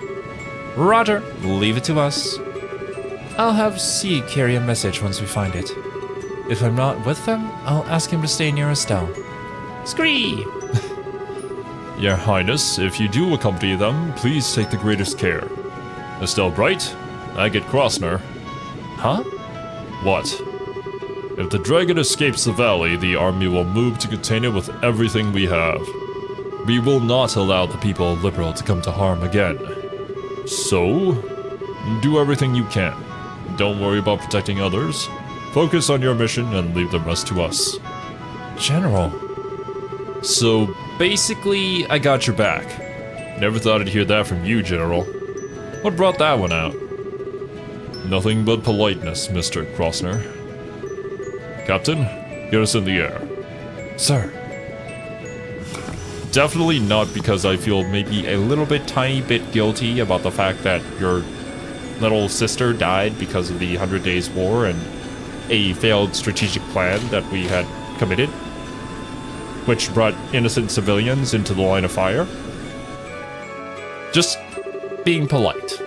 Roger, leave it to us. I'll have C carry a message once we find it. If I'm not with them, I'll ask him to stay near Estelle. Scree! Your Highness, if you do accompany them, please take the greatest care. Estelle Bright, Agate Krosner. Huh? What? If the dragon escapes the valley, the army will move to contain it with everything we have. We will not allow the people of Liberal to come to harm again. So, do everything you can. Don't worry about protecting others. Focus on your mission and leave the rest to us. General. So, basically, I got your back. Never thought I'd hear that from you, General. What brought that one out? Nothing but politeness, Mr. Krosner. Captain, get us in the air. Sir. Definitely not because I feel maybe a little bit tiny bit guilty about the fact that your little sister died because of the 100 Days War and a failed strategic plan that we had committed, which brought innocent civilians into the line of fire. Just being polite.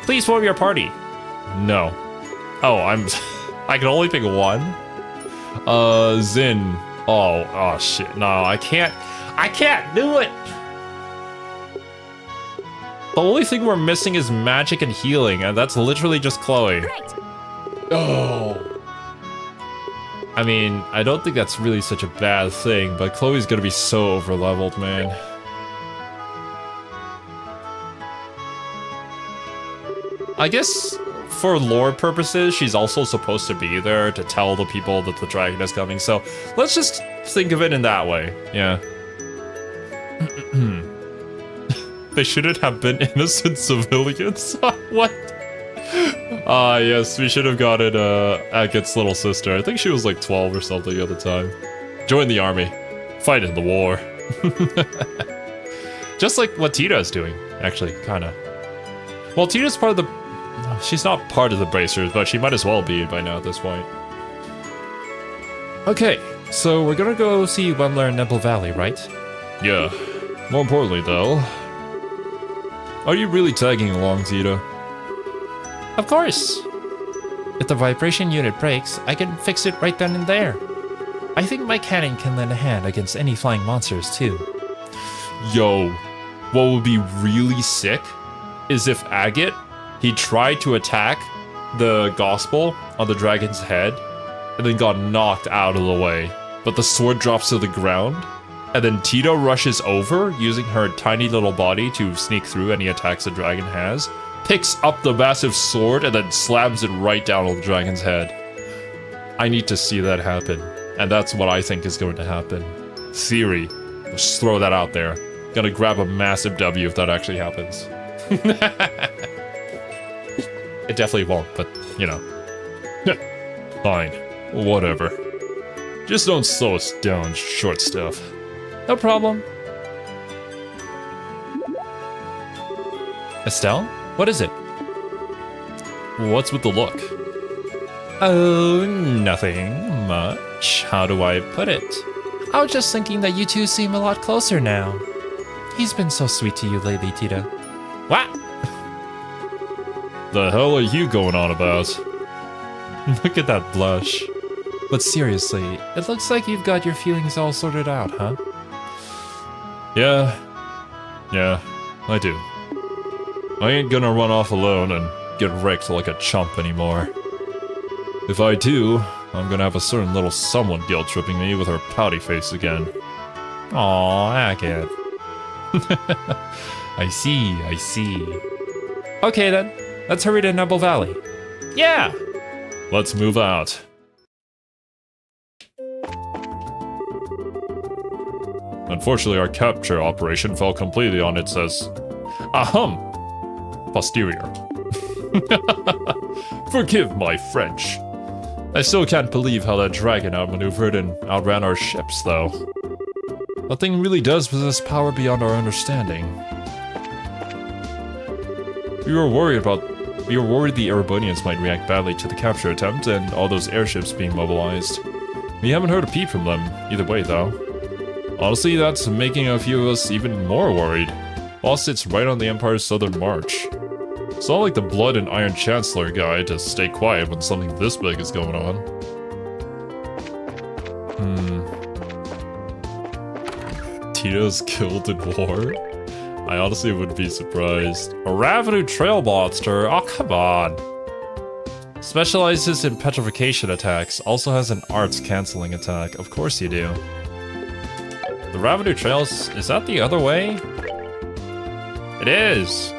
Please form your party. No. Oh, I can only pick one. Zin. Oh shit. No, I can't do it. The only thing we're missing is magic and healing, and that's literally just Chloe. Great. Oh. I mean, I don't think that's really such a bad thing, but Chloe's gonna be so over-leveled, man. I guess for lore purposes, she's also supposed to be there to tell the people that the dragon is coming, so let's just think of it in that way. Yeah. They shouldn't have been innocent civilians. What? Ah, yes, we should have gotten Agate's little sister. I think she was like 12 or something at the time. Join the army. Fight in the war. Just like what Tita is doing, actually, kinda. Well, Tita's part of the... No, she's not part of the Bracers, but she might as well be by now at this point. Okay, so we're gonna go see Wemler in Nebel Valley, right? Yeah. More importantly, though... Are you really tagging along, Tita? Of course! If the vibration unit breaks, I can fix it right then and there. I think my cannon can lend a hand against any flying monsters, too. Yo, what would be really sick is if Agate, he tried to attack the gospel on the dragon's head and then got knocked out of the way. But the sword drops to the ground, and then Tito rushes over using her tiny little body to sneak through any attacks the dragon has, picks up the massive sword, and then slams it right down on the dragon's head. I need to see that happen, and that's what I think is going to happen. Theory. Just throw that out there. Gonna grab a massive W if that actually happens. It definitely won't, but, you know. Fine. Whatever. Just don't slow us down, short stuff. No problem. Estelle? What is it? What's with the look? Oh, nothing much. How do I put it? I was just thinking that you two seem a lot closer now. He's been so sweet to you lately, Tito. What? The hell are you going on about? Look at that blush. But seriously, it looks like you've got your feelings all sorted out, huh? Yeah, I do. I ain't gonna run off alone and get wrecked like a chump anymore. If I do, I'm gonna have a certain little someone guilt-tripping me with her pouty face again. Aw, Agate. I see. Okay then, let's hurry to Nebel Valley. Yeah! Let's move out. Unfortunately, our capture operation fell completely on its posterior. Forgive my French. I still can't believe how that dragon outmaneuvered and outran our ships, though. That thing really does possess power beyond our understanding. We were worried the Erebonians might react badly to the capture attempt and all those airships being mobilized. We haven't heard a peep from them, either way, though. Honestly, that's making a few of us even more worried. Boss sits right on the Empire's southern march. It's not like the Blood and Iron Chancellor guy to stay quiet when something this big is going on. Tito's killed in war? I honestly wouldn't be surprised. A Ravenous Trail Monster? Oh, come on. Specializes in petrification attacks. Also has an arts canceling attack. Of course you do. The Ravenous Trails, is that the other way? It is.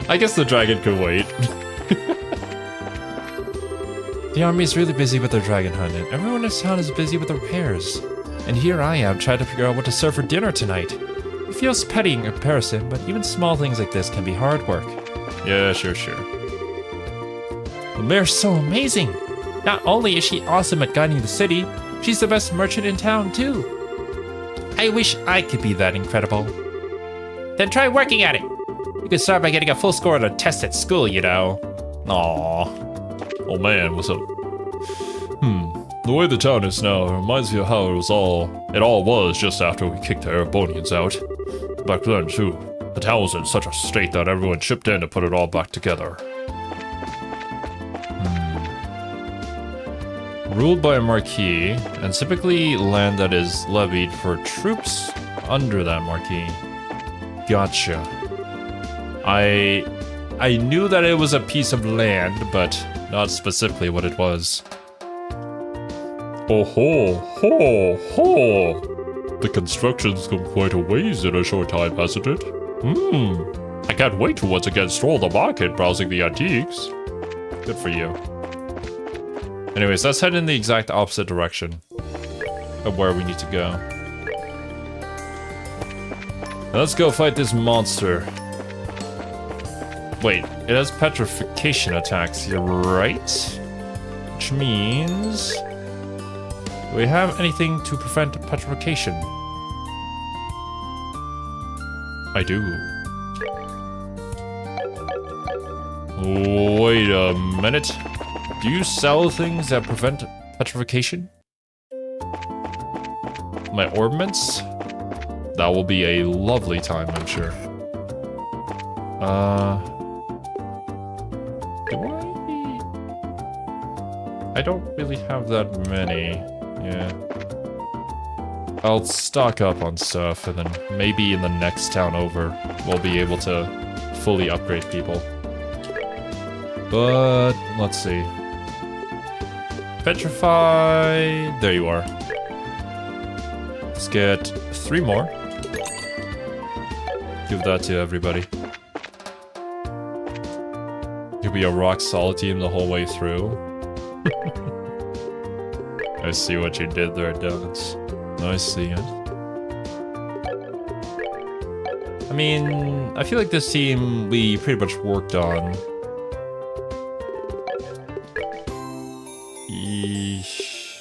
I guess the dragon could wait. The army's really busy with their dragon hunt, and everyone in town is busy with repairs. And here I am trying to figure out what to serve for dinner tonight. It feels petty in comparison, but even small things like this can be hard work. Yeah, sure. The mayor's so amazing! Not only is she awesome at guiding the city, she's the best merchant in town too. I wish I could be that incredible. Then try working at it. You could start by getting a full score on a test at school, you know. Aww. Oh man, what's up? The way the town is now reminds me of how it all was just after we kicked the Erebonians out. Back then too, the town was in such a state that everyone chipped in to put it all back together. Ruled by a marquis, and typically land that is levied for troops under that marquis. Gotcha. I knew that it was a piece of land, but not specifically what it was. Oh ho! The construction's come quite a ways in a short time, hasn't it? I can't wait to once again stroll the market browsing the antiques. Good for you. Anyways, let's head in the exact opposite direction of where we need to go. Let's go fight this monster. Wait, it has petrification attacks, you're right? Which means... do we have anything to prevent petrification? I do. Wait a minute. Do you sell things that prevent petrification? My orbments? That will be a lovely time, I'm sure. Do I don't really have that many. Yeah. I'll stock up on stuff, and then maybe in the next town over, we'll be able to fully upgrade people. But let's see. Petrify. There you are. Let's get 3 more. Give that to everybody. You'll be a rock solid team the whole way through. I see what you did there, Devins. Nice seeing it. I mean, I feel like this team we pretty much worked on. Eesh.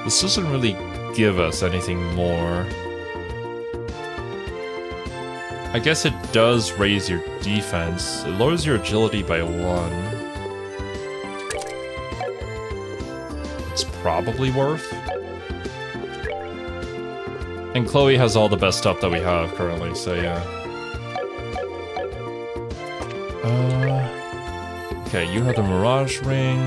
This doesn't really give us anything more. I guess it does raise your defense. It lowers your agility by 1. It's probably worth. And Chloe has all the best stuff that we have currently, so yeah. Okay, you have the Mirage Ring.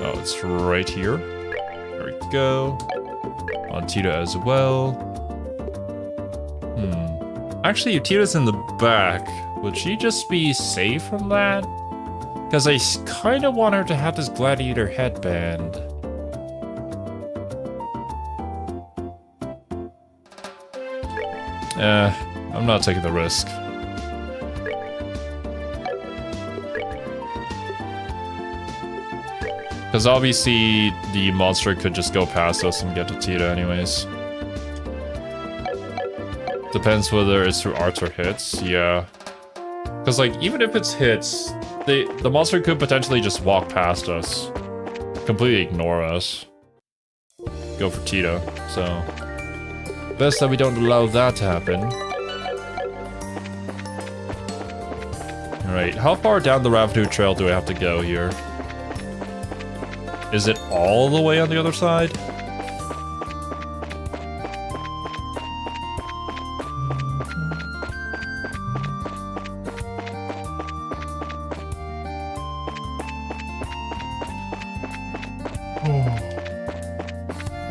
Oh, it's right here. There we go. On Tita as well. Actually, if Tita's in the back, would she just be safe from that? Because I kind of want her to have this gladiator headband. I'm not taking the risk. Because obviously, the monster could just go past us and get to Tita anyways. Depends whether it's through arts or hits, yeah. Because, like, even if it's hits, the monster could potentially just walk past us. Completely ignore us. Go for Tita, so... Best that we don't allow that to happen. Alright, how far down the Ravenu Trail do I have to go here? Is it all the way on the other side?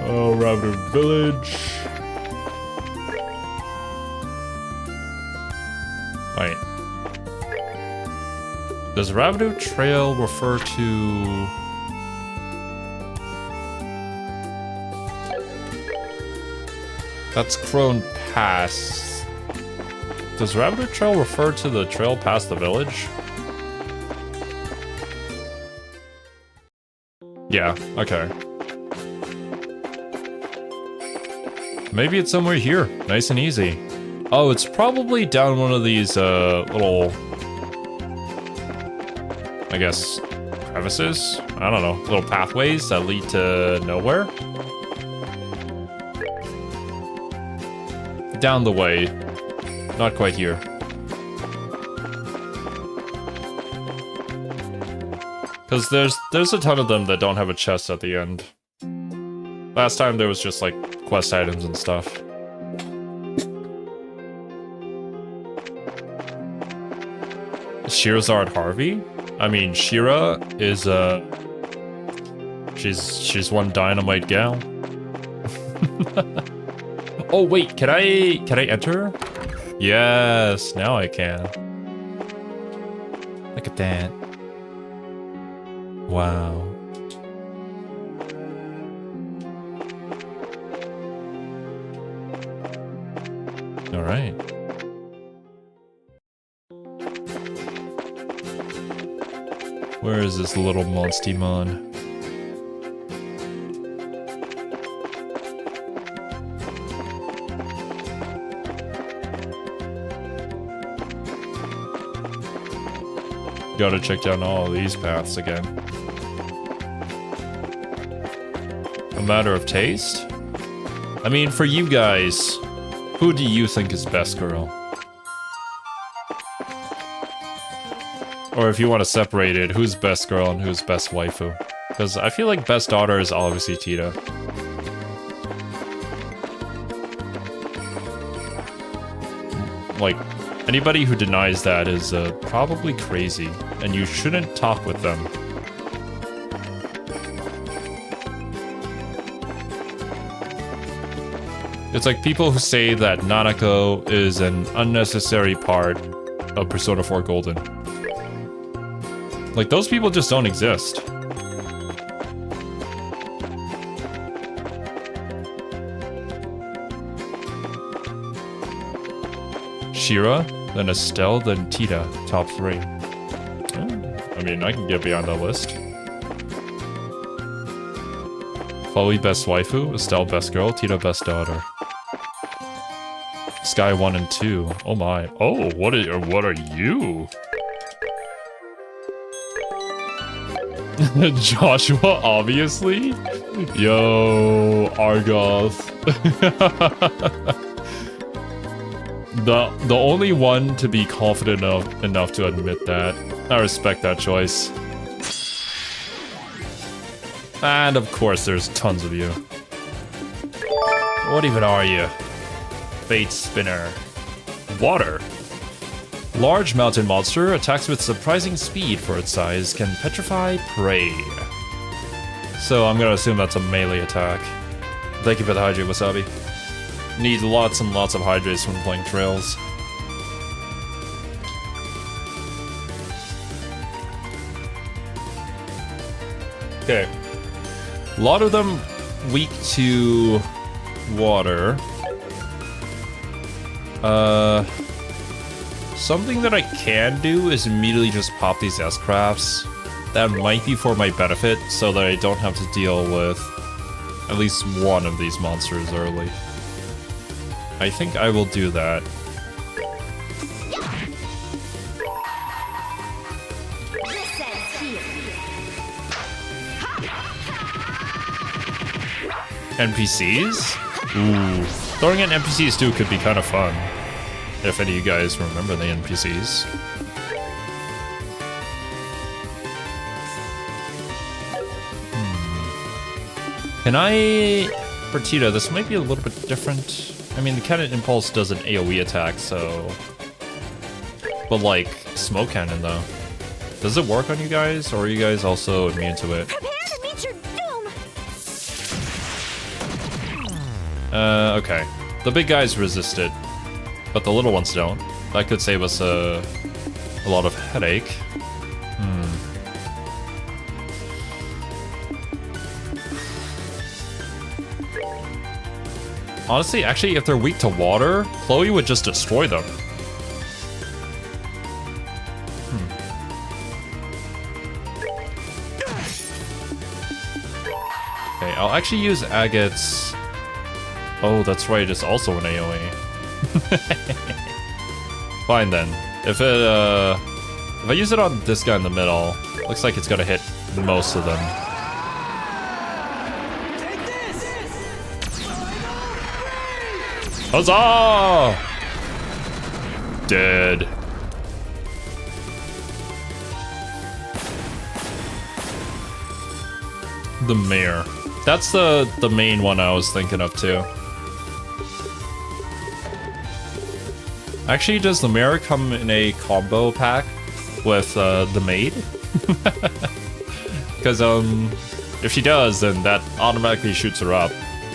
Oh, Ravenu Village. Wait. Does Ravenu Trail refer to... That's Crone Pass. Does Ravenu Trail refer to the trail past the village? Yeah, okay. Maybe it's somewhere here, nice and easy. Oh, it's probably down one of these little, I guess, crevices? I don't know, little pathways that lead to nowhere? Down the way, not quite here. Because there's a ton of them that don't have a chest at the end. Last time there was just like quest items and stuff. Shirazard Harvey? I mean, Shira is she's one dynamite gal. Oh wait, can I enter? Yes, now I can. Look at that. Wow. All right. Where is this little Monstimon? Gotta check down all of these paths again. A matter of taste? I mean, for you guys, who do you think is best girl? Or if you want to separate it, who's best girl and who's best waifu? Because I feel like best daughter is obviously Tita. Like, anybody who denies that is probably crazy, and you shouldn't talk with them. It's like people who say that Nanako is an unnecessary part of Persona 4 Golden. Like, those people just don't exist. Shira, then Estelle, then Tita, top 3. I mean, I can get beyond that list. Chloe, best waifu. Estelle, best girl. Tita, best daughter. Sky 1 and 2. Oh my. Oh, what are you? Joshua, obviously. Yo, Argoth. The only one to be confident enough to admit that. I respect that choice. And of course, there's tons of you. What even are you? Fate Spinner. Water. Large mountain monster attacks with surprising speed for its size, can petrify prey. So I'm gonna assume that's a melee attack. Thank you for the hydrate, Wasabi. Need lots and lots of hydrates when playing Trails. Okay. A lot of them weak to water. Something that I can do is immediately just pop these S-crafts. That might be for my benefit, so that I don't have to deal with at least one of these monsters early. I think I will do that. NPCs? Ooh. Throwing in NPCs too could be kind of fun. If any of you guys remember the NPCs. Can I... For Tita, this might be a little bit different. I mean, the Cannon Impulse does an AoE attack, so... But like, Smoke Cannon though. Does it work on you guys, or are you guys also immune to it? Prepare to meet your doom. Okay. The big guys resist it, but the little ones don't. That could save us a lot of headache. Honestly, actually, if they're weak to water, Chloe would just destroy them. Okay, I'll actually use Agate's... Oh, that's right, it's also an AoE. Fine then. If I use it on this guy in the middle, looks like it's gonna hit most of them. Huzzah! Dead. The mayor. That's the main one I was thinking of too. Actually, does the mayor come in a combo pack with the maid? Because if she does, then that automatically shoots her up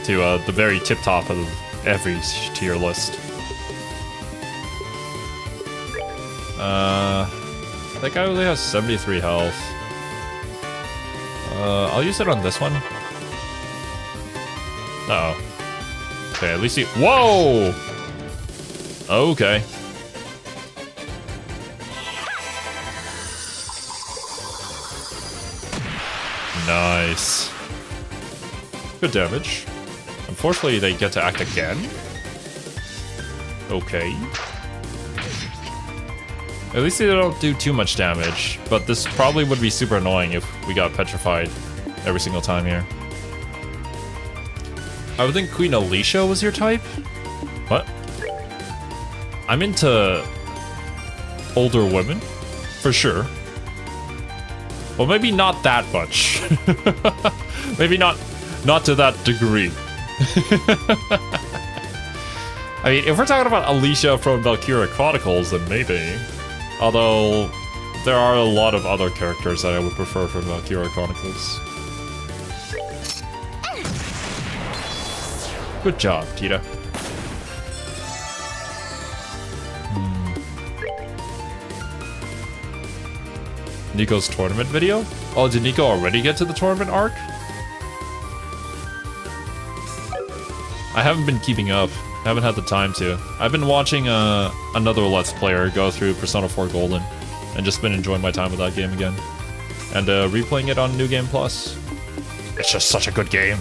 to the very tip top of every tier list. That guy only has 73 health. I'll use it on this one. Uh oh. Okay, at least he... Whoa! Okay. Nice. Good damage. Unfortunately, they get to act again. Okay. At least they don't do too much damage, but this probably would be super annoying if we got petrified every single time here. I would think Queen Alicia was your type? What? I'm into older women, for sure. Well, maybe not that much. Maybe not to that degree. I mean, if we're talking about Alicia from Valkyria Chronicles, then maybe. Although, there are a lot of other characters that I would prefer from Valkyria Chronicles. Good job, Tita. Nico's tournament video? Oh, did Nico already get to the tournament arc? I haven't been keeping up. I haven't had the time to. I've been watching another Let's Player go through Persona 4 Golden and just been enjoying my time with that game again. And replaying it on New Game Plus. It's just such a good game.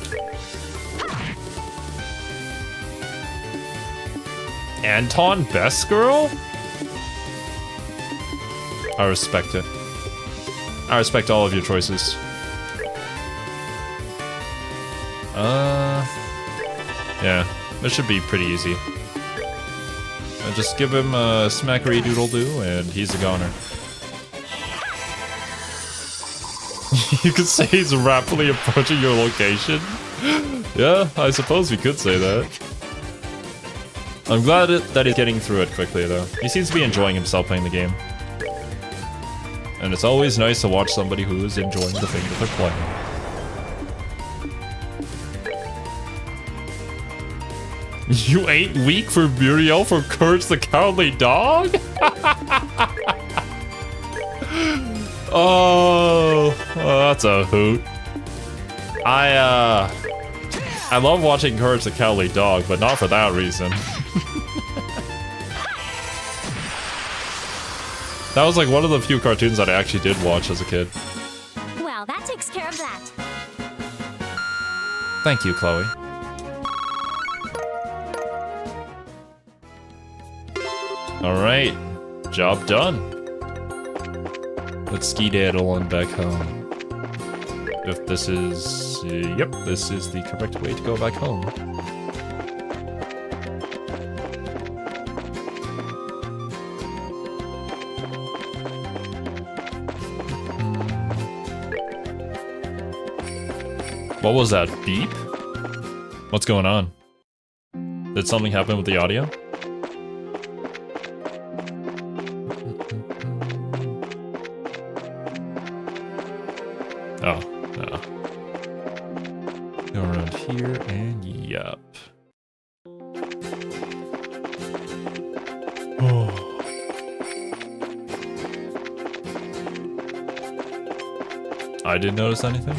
Anton Best Girl? I respect it. I respect all of your choices. Yeah, this should be pretty easy. Just give him a smackery doodle doo, and he's a goner. You could say he's rapidly approaching your location. Yeah, I suppose we could say that. I'm glad that he's getting through it quickly, though. He seems to be enjoying himself playing the game. And it's always nice to watch somebody who is enjoying the thing that they're playing. You ain't weak for Muriel from Courage the Cowardly Dog? Oh, that's a hoot. I love watching Courage the Cowardly Dog, but not for that reason. That was like one of the few cartoons that I actually did watch as a kid. Well, that takes care of that. Thank you, Chloe. Alright, job done. Let's skedaddle on back home. If this is... yep, this is the correct way to go back home. What was that? Beep? What's going on? Did something happen with the audio? Oh, no. Go around here and yup. Oh. I didn't notice anything?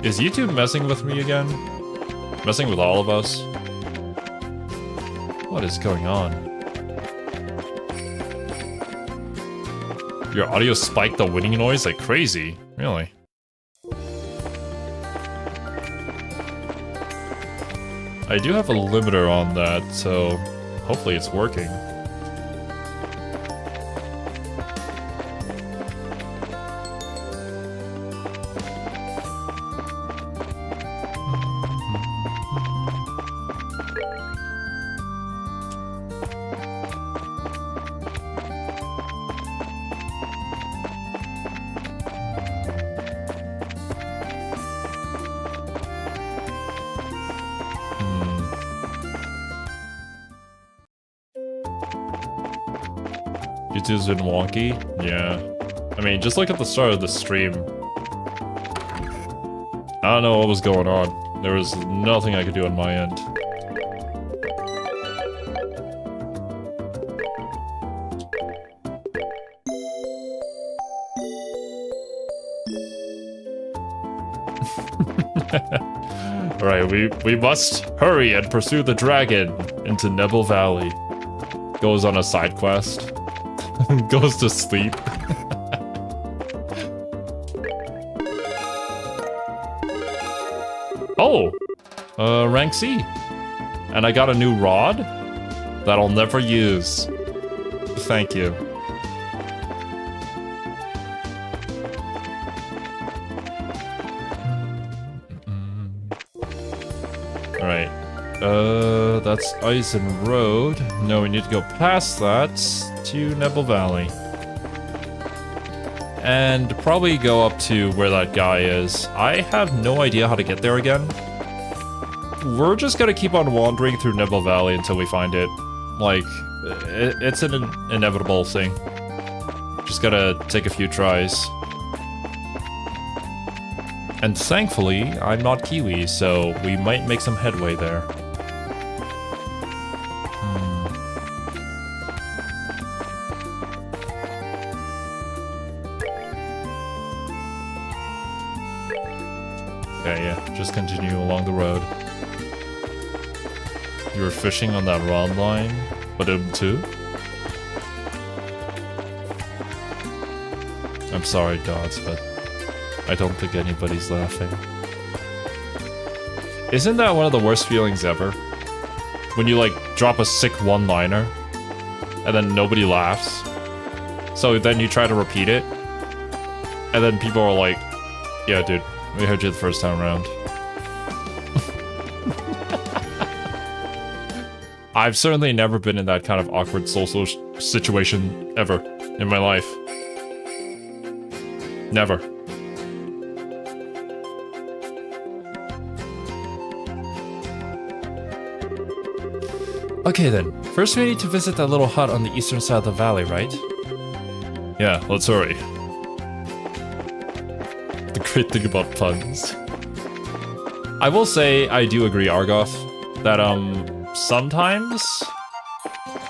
Is YouTube messing with me again? Messing with all of us? What is going on? Your audio spiked the winning noise like crazy. Really? I do have a limiter on that, so hopefully it's working. YouTube's been wonky? Yeah. I mean, just look at the start of the stream. I don't know what was going on. There was nothing I could do on my end. Alright, we must hurry and pursue the dragon into Nebel Valley. Goes on a side quest. Goes to sleep. Oh! Rank C. And I got a new rod that I'll never use. Thank you. Alright. That's Eisen Road. No, we need to go past that to Nebel Valley. And probably go up to where that guy is. I have no idea how to get there again. We're just gonna keep on wandering through Nebel Valley until we find it. Like, it's an inevitable thing. Just gotta take a few tries. And thankfully, I'm not Kiwi, so we might make some headway there. Okay, yeah, just continue along the road. You were fishing on that rod line, but too? I'm sorry, Dots, but I don't think anybody's laughing. Isn't that one of the worst feelings ever? When you, like, drop a sick one-liner, and then nobody laughs. So then you try to repeat it, and then people are like, yeah, dude, we heard you the first time around. I've certainly never been in that kind of awkward social situation ever in my life. Never. Okay then, first we need to visit that little hut on the eastern side of the valley, right? Yeah, let's hurry. The great thing about puns. I will say, I do agree, Argoth, that, sometimes,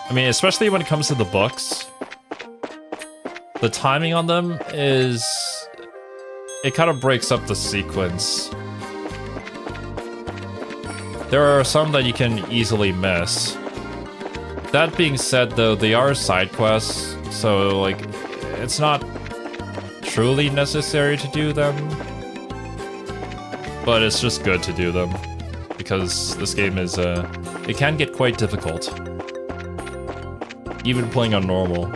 I mean, especially when it comes to the books, the timing on them is, it kind of breaks up the sequence. There are some that you can easily miss. That being said, though, they are side quests, so, like, it's not truly necessary to do them, but it's just good to do them, because this game is, it can get quite difficult, even playing on normal.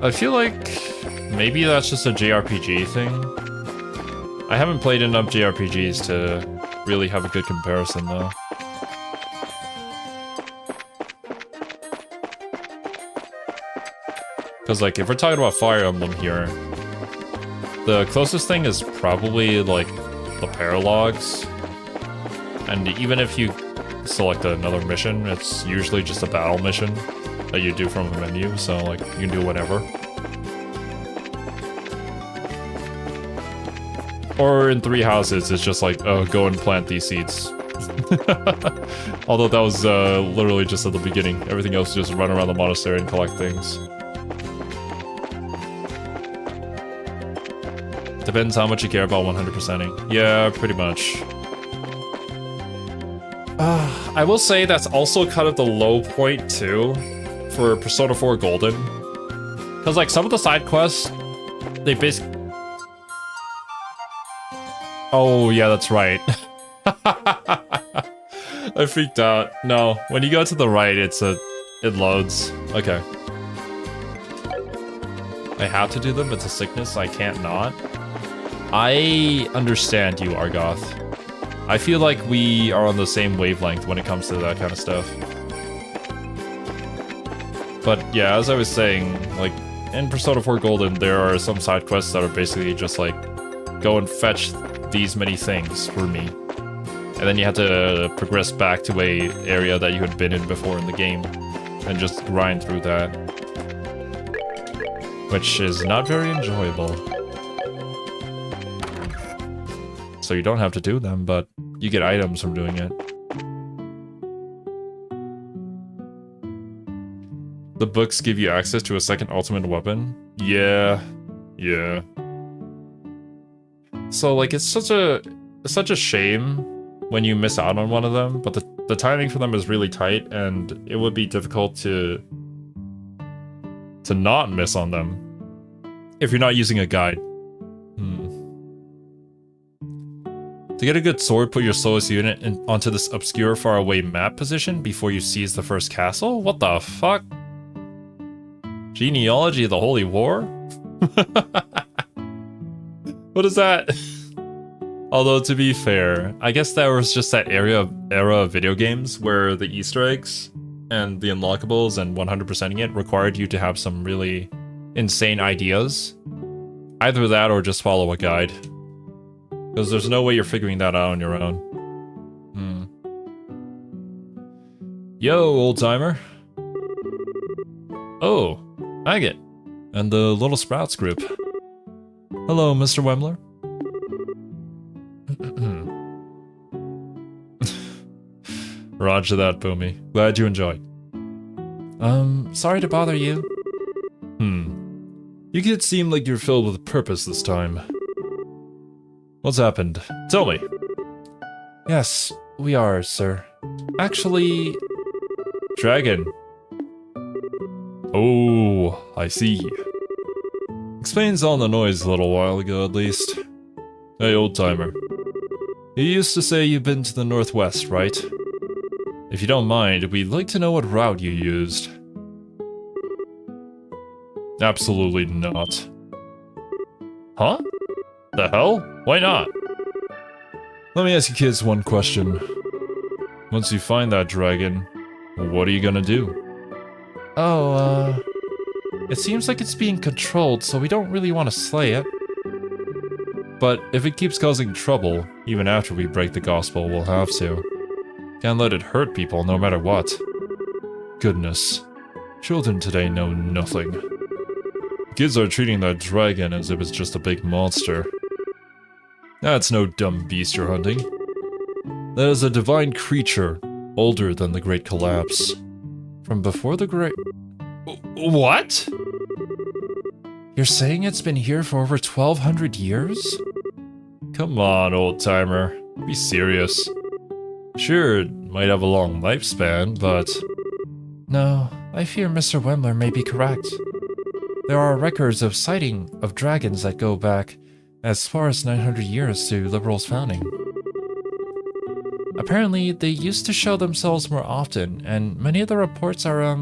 I feel like maybe that's just a JRPG thing. I haven't played enough JRPGs to really have a good comparison, though. Because, like, if we're talking about Fire Emblem here, the closest thing is probably, like, the paralogs. And even if you select another mission, it's usually just a battle mission that you do from a menu, so, like, you can do whatever. Or in Three Houses, it's just like, oh, go and plant these seeds. Although that was literally just at the beginning. Everything else just run around the monastery and collect things. Depends how much you care about 100%ing. Yeah, pretty much. I will say that's also kind of the low point, too, for Persona 4 Golden. Because, like, some of the side quests, they basically... Oh, yeah, that's right. I freaked out. No, when you go to the right, it loads. Okay. I have to do them, it's a sickness, I can't not. I understand you, Argoth. I feel like we are on the same wavelength when it comes to that kind of stuff. But yeah, as I was saying, like, in Persona 4 Golden, there are some side quests that are basically just like, go and fetch these many things for me. And then you have to progress back to a area that you had been in before in the game, and just grind through that. Which is not very enjoyable. So you don't have to do them, but you get items from doing it. The books give you access to a second ultimate weapon? Yeah. Yeah. So, like, it's such a shame when you miss out on one of them, but the timing for them is really tight, and it would be difficult to not miss on them if you're not using a guide. To get a good sword, put your slowest unit onto this obscure faraway map position before you seize the first castle? What the fuck? Genealogy of the Holy War? What is that? Although, to be fair, I guess that was just that era of video games where the Easter eggs and the unlockables and 100%ing it required you to have some really insane ideas. Either that or just follow a guide. Because there's no way you're figuring that out on your own. Yo, old-timer. Oh, Agate. And the Little Sprouts group. Hello, Mr. Wemler. Roger that, Boomy. Glad you enjoyed. Sorry to bother you. You kid seem like you're filled with purpose this time. What's happened? Tell me. Yes, we are, sir. Actually, Dragon. Oh, I see. Explains all the noise a little while ago, at least. Hey, old timer. You used to say you've been to the northwest, right? If you don't mind, we'd like to know what route you used. Absolutely not. Huh? The hell? Why not? Let me ask you kids one question. Once you find that dragon, what are you gonna do? it seems like it's being controlled, so we don't really want to slay it. But if it keeps causing trouble, even after we break the gospel, we'll have to. Can't let it hurt people no matter what. Goodness. Children today know nothing. Kids are treating that dragon as if it's just a big monster. That's no dumb beast you're hunting. That is a divine creature, older than the Great Collapse. From before the Great... What? You're saying it's been here for over 1,200 years? Come on, old-timer. Be serious. Sure, it might have a long lifespan, but... No, I fear Mr. Wemler may be correct. There are records of sighting of dragons that go back as far as 900 years to Liberal's founding. Apparently, they used to show themselves more often, and many of the reports are,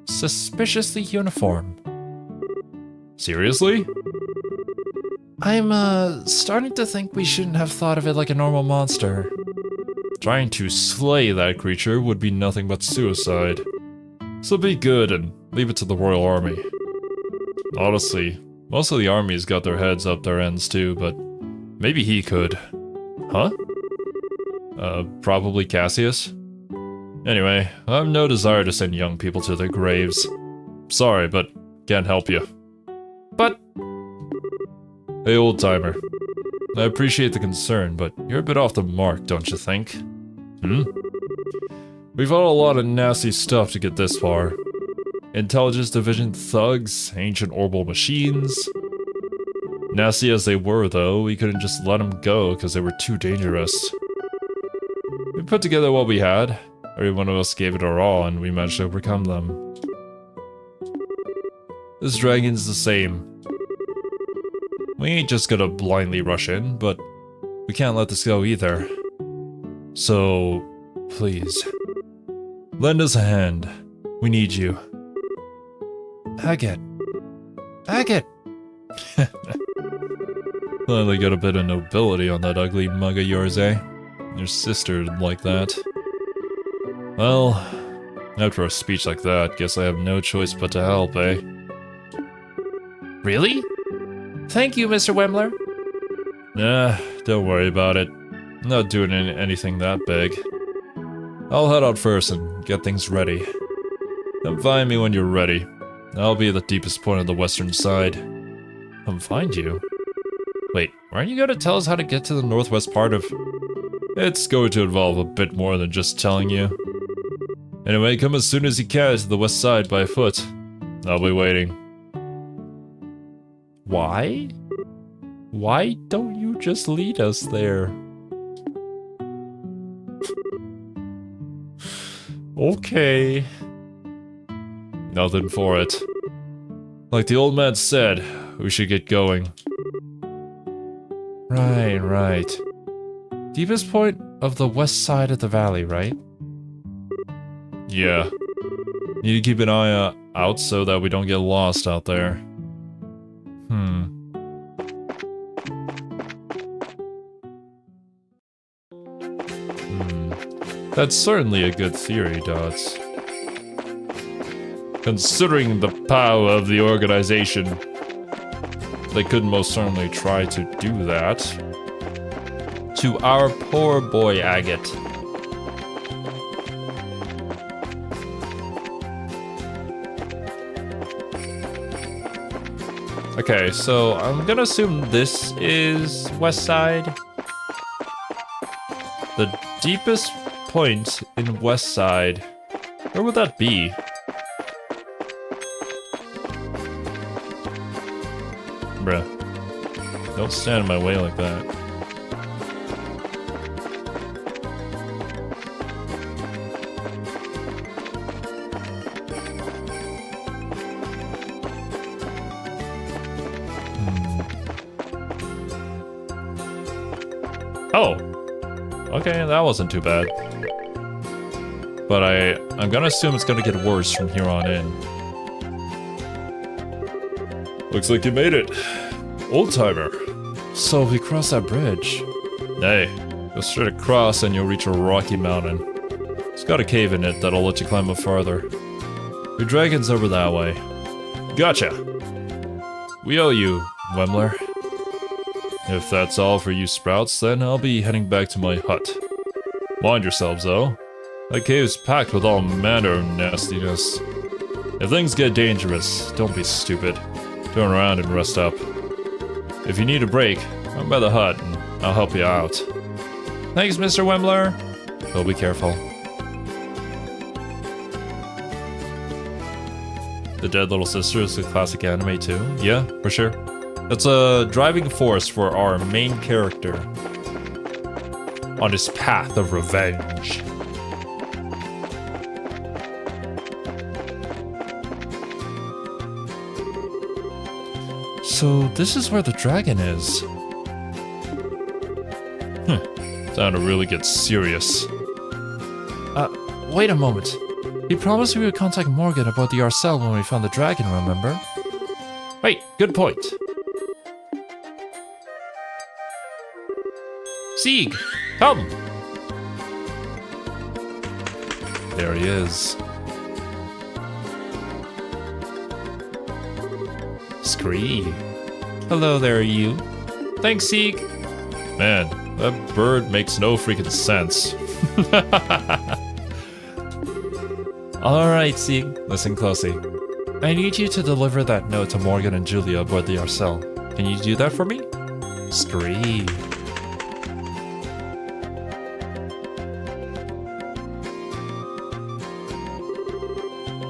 suspiciously uniform. Seriously? I'm, starting to think we shouldn't have thought of it like a normal monster. Trying to slay that creature would be nothing but suicide. So be good and leave it to the Royal Army. Honestly, most of the army's got their heads up their ends too, but maybe he could. Huh? Probably Cassius? Anyway, I have no desire to send young people to their graves. Sorry, but can't help you. But... Hey, old-timer. I appreciate the concern, but you're a bit off the mark, don't you think? We've had a lot of nasty stuff to get this far. Intelligence Division thugs, ancient orbital machines. Nasty as they were, though, we couldn't just let them go because they were too dangerous. We put together what we had. Every one of us gave it our all, and we managed to overcome them. This dragon's the same. We ain't just gonna blindly rush in, but we can't let this go either. So, please, lend us a hand. We need you. Agate. Agate! Finally got a bit of nobility on that ugly mug of yours, eh? Your sister'd like that. Well, after a speech like that, guess I have no choice but to help, eh? Really? Thank you, Mr. Wemler. Nah, don't worry about it. I'm not doing anything that big. I'll head out first and get things ready. Come find me when you're ready. I'll be at the deepest point of the western side. Come find you? Wait, aren't you going to tell us how to get to the northwest part of... It's going to involve a bit more than just telling you. Anyway, come as soon as you can to the west side by foot. I'll be waiting. Why? Why don't you just lead us there? Okay. Nothing for it. Like the old man said, we should get going. Right. Deepest point of the west side of the valley, right? Yeah. Need to keep an eye out so that we don't get lost out there. That's certainly a good theory, Dots. Considering the power of the organization, they could most certainly try to do that. To our poor boy Agate. Okay, so I'm gonna assume this is west side. The deepest point in west side. Where would that be? Bruh. Don't stand in my way like that. Oh! Okay, that wasn't too bad. But I'm gonna assume it's gonna get worse from here on in. Looks like you made it. Old timer. So if we cross that bridge... Hey, go straight across and you'll reach a rocky mountain. It's got a cave in it that'll let you climb up farther. Your dragon's over that way. Gotcha! We owe you, Wemler. If that's all for you sprouts, then I'll be heading back to my hut. Mind yourselves, though. That cave's packed with all manner of nastiness. If things get dangerous, don't be stupid. Turn around and rest up. If you need a break, come by the hut and I'll help you out. Thanks, Mr. Wemler. So be careful. The Dead Little Sister is a classic anime too. Yeah, for sure. That's a driving force for our main character on his path of revenge. So this is where the dragon is. Time to really get serious. Wait a moment. He promised we would contact Morgan about the Aerosol when we found the dragon, remember? Wait, good point. Sieg, come! There he is. Scree. Hello there, you. Thanks, Sieg. Man, that bird makes no freaking sense. Alright, Sieg, listen closely. I need you to deliver that note to Morgan and Julia aboard the Aerosol. Can you do that for me? Scree.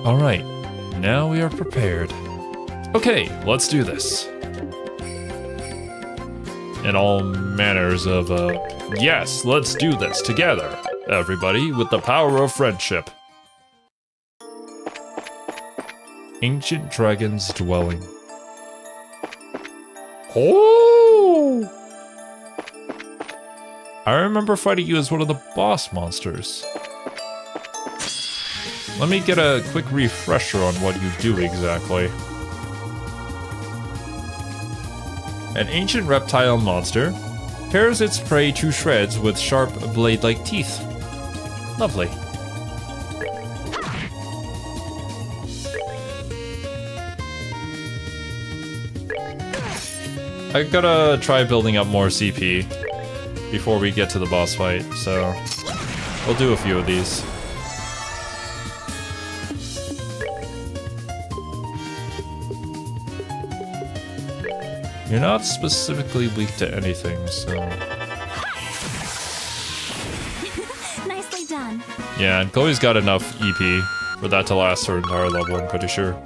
Alright, now we are prepared. Okay, let's do this. In all manners of, yes, let's do this together, everybody, with the power of friendship. Ancient Dragon's Dwelling. Oh! I remember fighting you as one of the boss monsters. Let me get a quick refresher on what you do exactly. An ancient reptile monster tears its prey to shreds with sharp blade-like teeth. Lovely. I gotta try building up more CP before we get to the boss fight, so we'll do a few of these. You're not specifically weak to anything, so... Nicely done. Yeah, and Chloe's got enough EP for that to last her entire level, I'm pretty sure.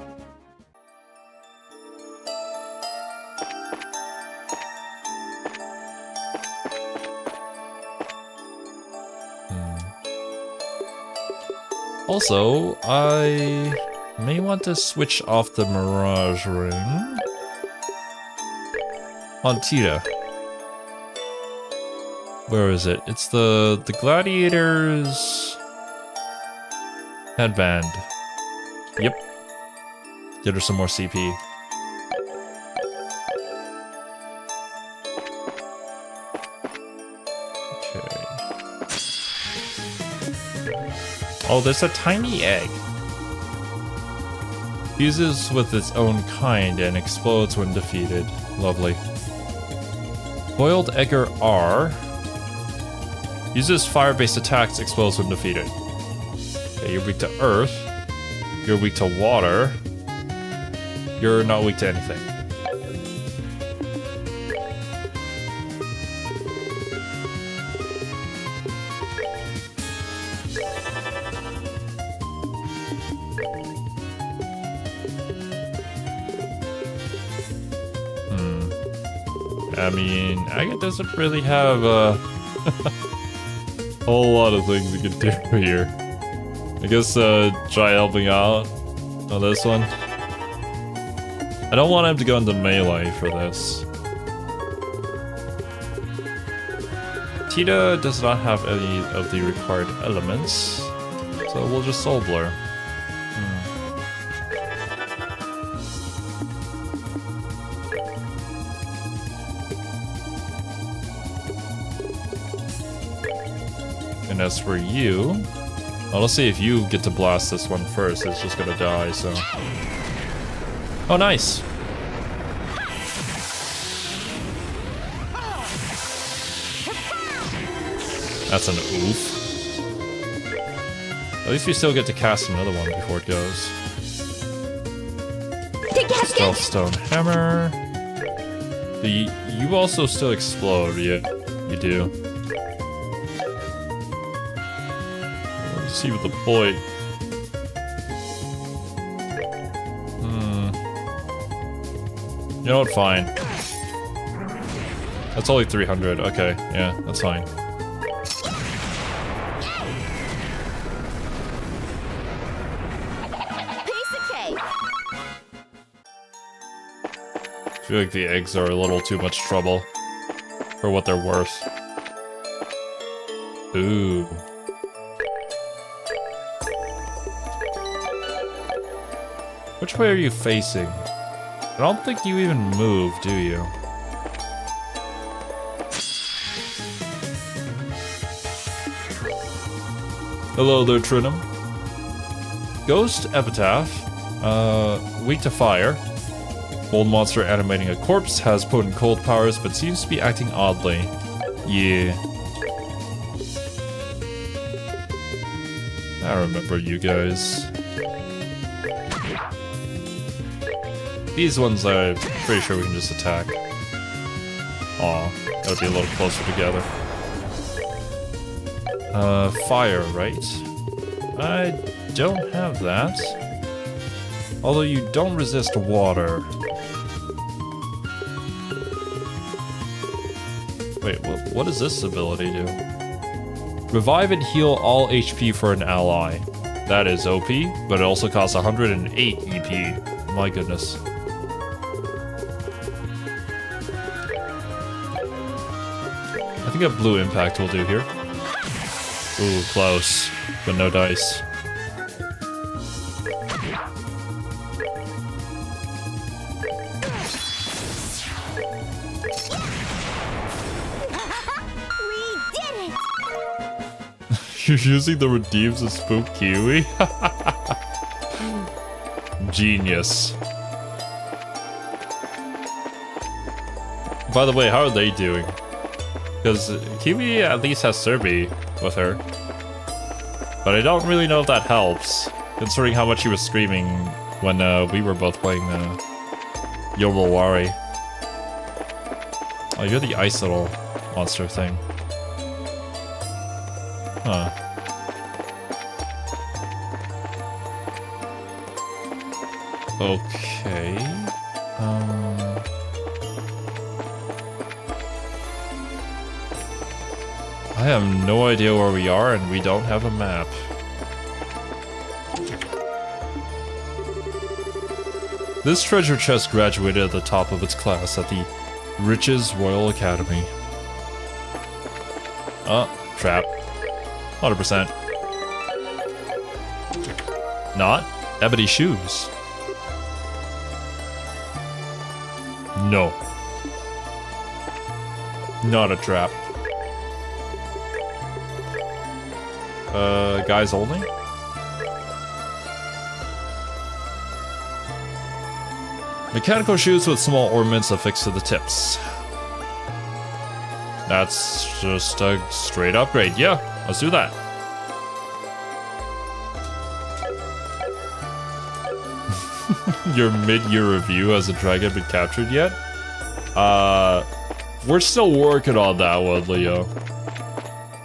Also, I may want to switch off the Mirage Ring on Tita. Where is it? It's the Gladiator's headband. Yep. Get her some more CP. Okay. Oh, there's a tiny egg. Fuses with its own kind and explodes when defeated. Lovely. Boiled Egger R. Uses fire-based attacks, explodes when defeated. Okay, you're weak to earth. You're weak to water. You're not weak to anything. I mean, Agate doesn't really have a whole lot of things you can do here. I guess try helping out on this one. I don't want him to go into melee for this. Tita does not have any of the required elements, so we'll just Soul Blur. And as for you, well, let's see if you get to blast this one first. It's just gonna die, so. Oh, nice. That's an oof. At least we still get to cast another one before it goes. Stealth Stone Hammer. You also still explode, yeah, you do. Let's see what the point. You know what, fine. That's only 300, okay, yeah, that's fine. I feel like the eggs are a little too much trouble for what they're worth. Ooh. Which way are you facing? I don't think you even move, do you? Hello there, Trinum. Ghost Epitaph. Weak to fire. Old monster animating a corpse, has potent cold powers, but seems to be acting oddly. Yeah. I remember you guys. These ones I'm pretty sure we can just attack. Aw, gotta be a little closer together. Fire, right? I don't have that. Although you don't resist water. Wait, what does this ability do? Revive and heal all HP for an ally. That is OP, but it also costs 108 EP. My goodness. I think a blue impact will do here. Ooh, close, but no dice. You're using the redeems to spook Kiwi? Genius. By the way, how are they doing? Because Kiwi at least has Serbi with her. But I don't really know if that helps, considering how much she was screaming when we were both playing Yowawari. Oh, you're the ice little monster thing. Huh. Okay. I have no idea where we are, and we don't have a map. This treasure chest graduated at the top of its class at the Riches Royal Academy. Trap. 100%. Not? Ebony shoes. No. Not a trap. Guys only? Mechanical shoes with small ornaments affixed to the tips. That's just a straight upgrade. Yeah, let's do that. Your mid-year review, has the dragon been captured yet? We're still working on that one, Leo.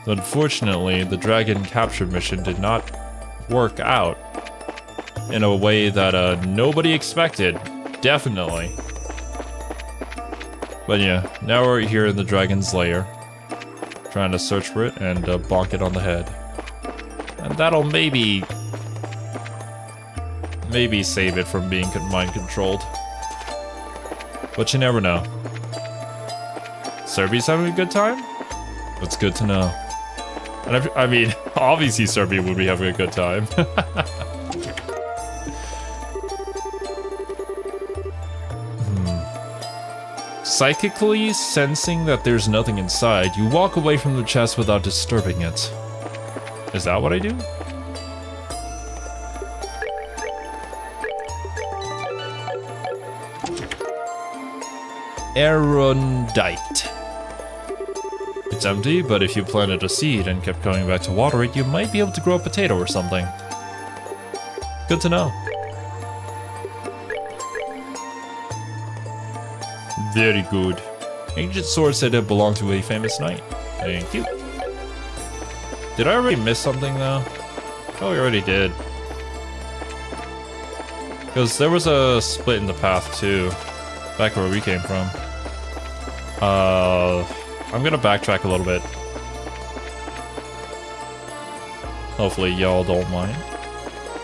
Unfortunately, the dragon capture mission did not work out in a way that nobody expected. Definitely. But yeah, now we're here in the dragon's lair. Trying to search for it and bonk it on the head. And that'll maybe save it from being mind controlled. But you never know. Serbi's having a good time? That's good to know. And I mean, obviously Serbia would be having a good time. Psychically sensing that there's nothing inside, you walk away from the chest without disturbing it. Is that what I do? Erudite. It's empty, but if you planted a seed and kept going back to water it, you might be able to grow a potato or something. Good to know. Very good. Ancient sword said it belonged to a famous knight. Thank you. Did I already miss something though? Oh, we already did. Because there was a split in the path too. Back where we came from. I'm gonna backtrack a little bit. Hopefully y'all don't mind.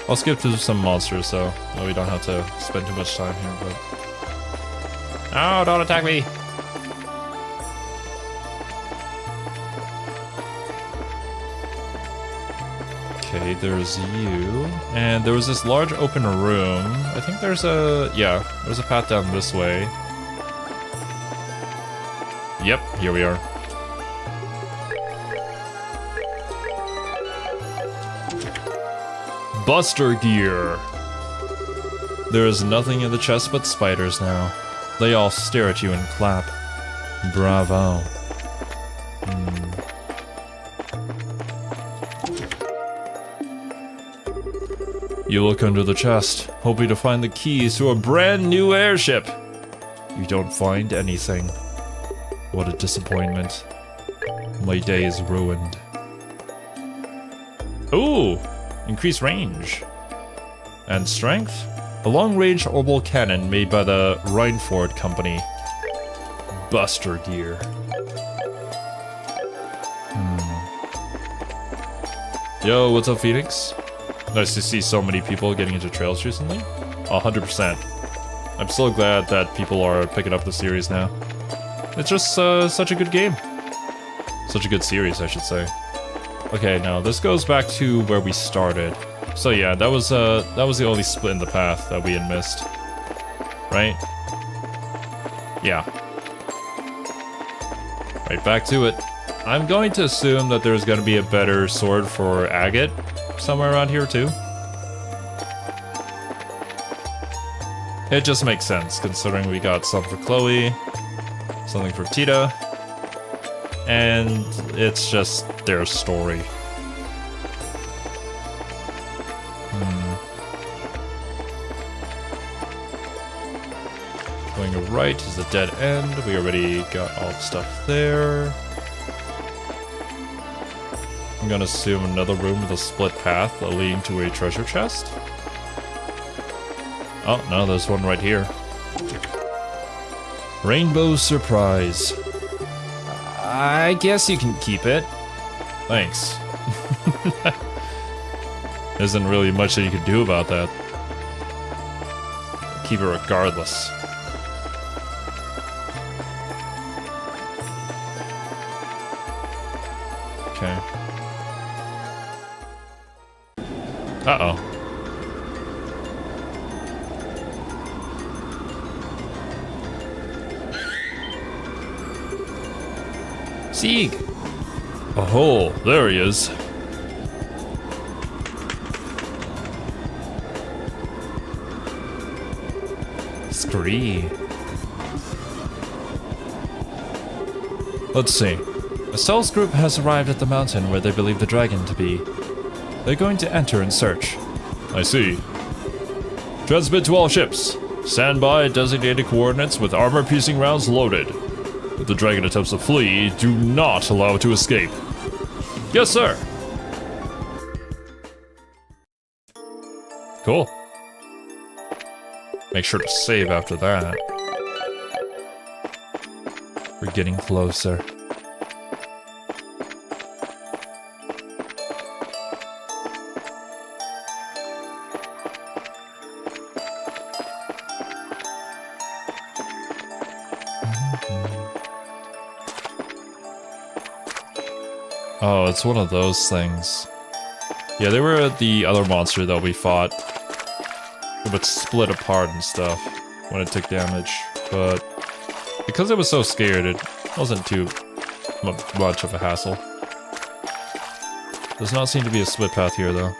I'll skip through some monsters so we don't have to spend too much time here, but... Oh, don't attack me! Okay, there's you. And there was this large open room. I think there's a... yeah, there's a path down this way. Yep, here we are. Buster gear! There is nothing in the chest but spiders now. They all stare at you and clap. Bravo. You look under the chest, hoping to find the keys to a brand new airship. You don't find anything. What a disappointment. My day is ruined. Ooh! Increased range. And strength? A long-range orbital cannon made by the Reinford Company. Buster gear. Yo, what's up, Phoenix? Nice to see so many people getting into trails recently. 100%. I'm so glad that people are picking up the series now. It's just such a good game. Such a good series, I should say. Okay, now this goes back to where we started. So yeah, that was the only split in the path that we had missed. Right? Yeah. Right back to it. I'm going to assume that there's going to be a better sword for Agate somewhere around here too. It just makes sense considering we got some for Chloe, something for Tita, and it's just their story. Going right is a dead end. We already got all the stuff there. I'm gonna assume another room with a split path leading to a treasure chest. Oh, no, there's one right here. Rainbow surprise. I guess you can keep it. Thanks. Isn't really much that you can do about that. Keep it regardless. Okay. Uh-oh. Sieg! Oh, there he is. Spree. Let's see. Estelle's group has arrived at the mountain where they believe the dragon to be. They're going to enter and search. I see. Transmit to all ships. Stand by at designated coordinates with armor-piercing rounds loaded. If the dragon attempts to flee, do not allow it to escape. Yes, sir. Cool. Make sure to save after that. We're getting closer. Oh, it's one of those things. Yeah, they were the other monster that we fought. It would split apart and stuff when it took damage, but because it was so scared, it wasn't too much of a hassle. Does not seem to be a split path here, though.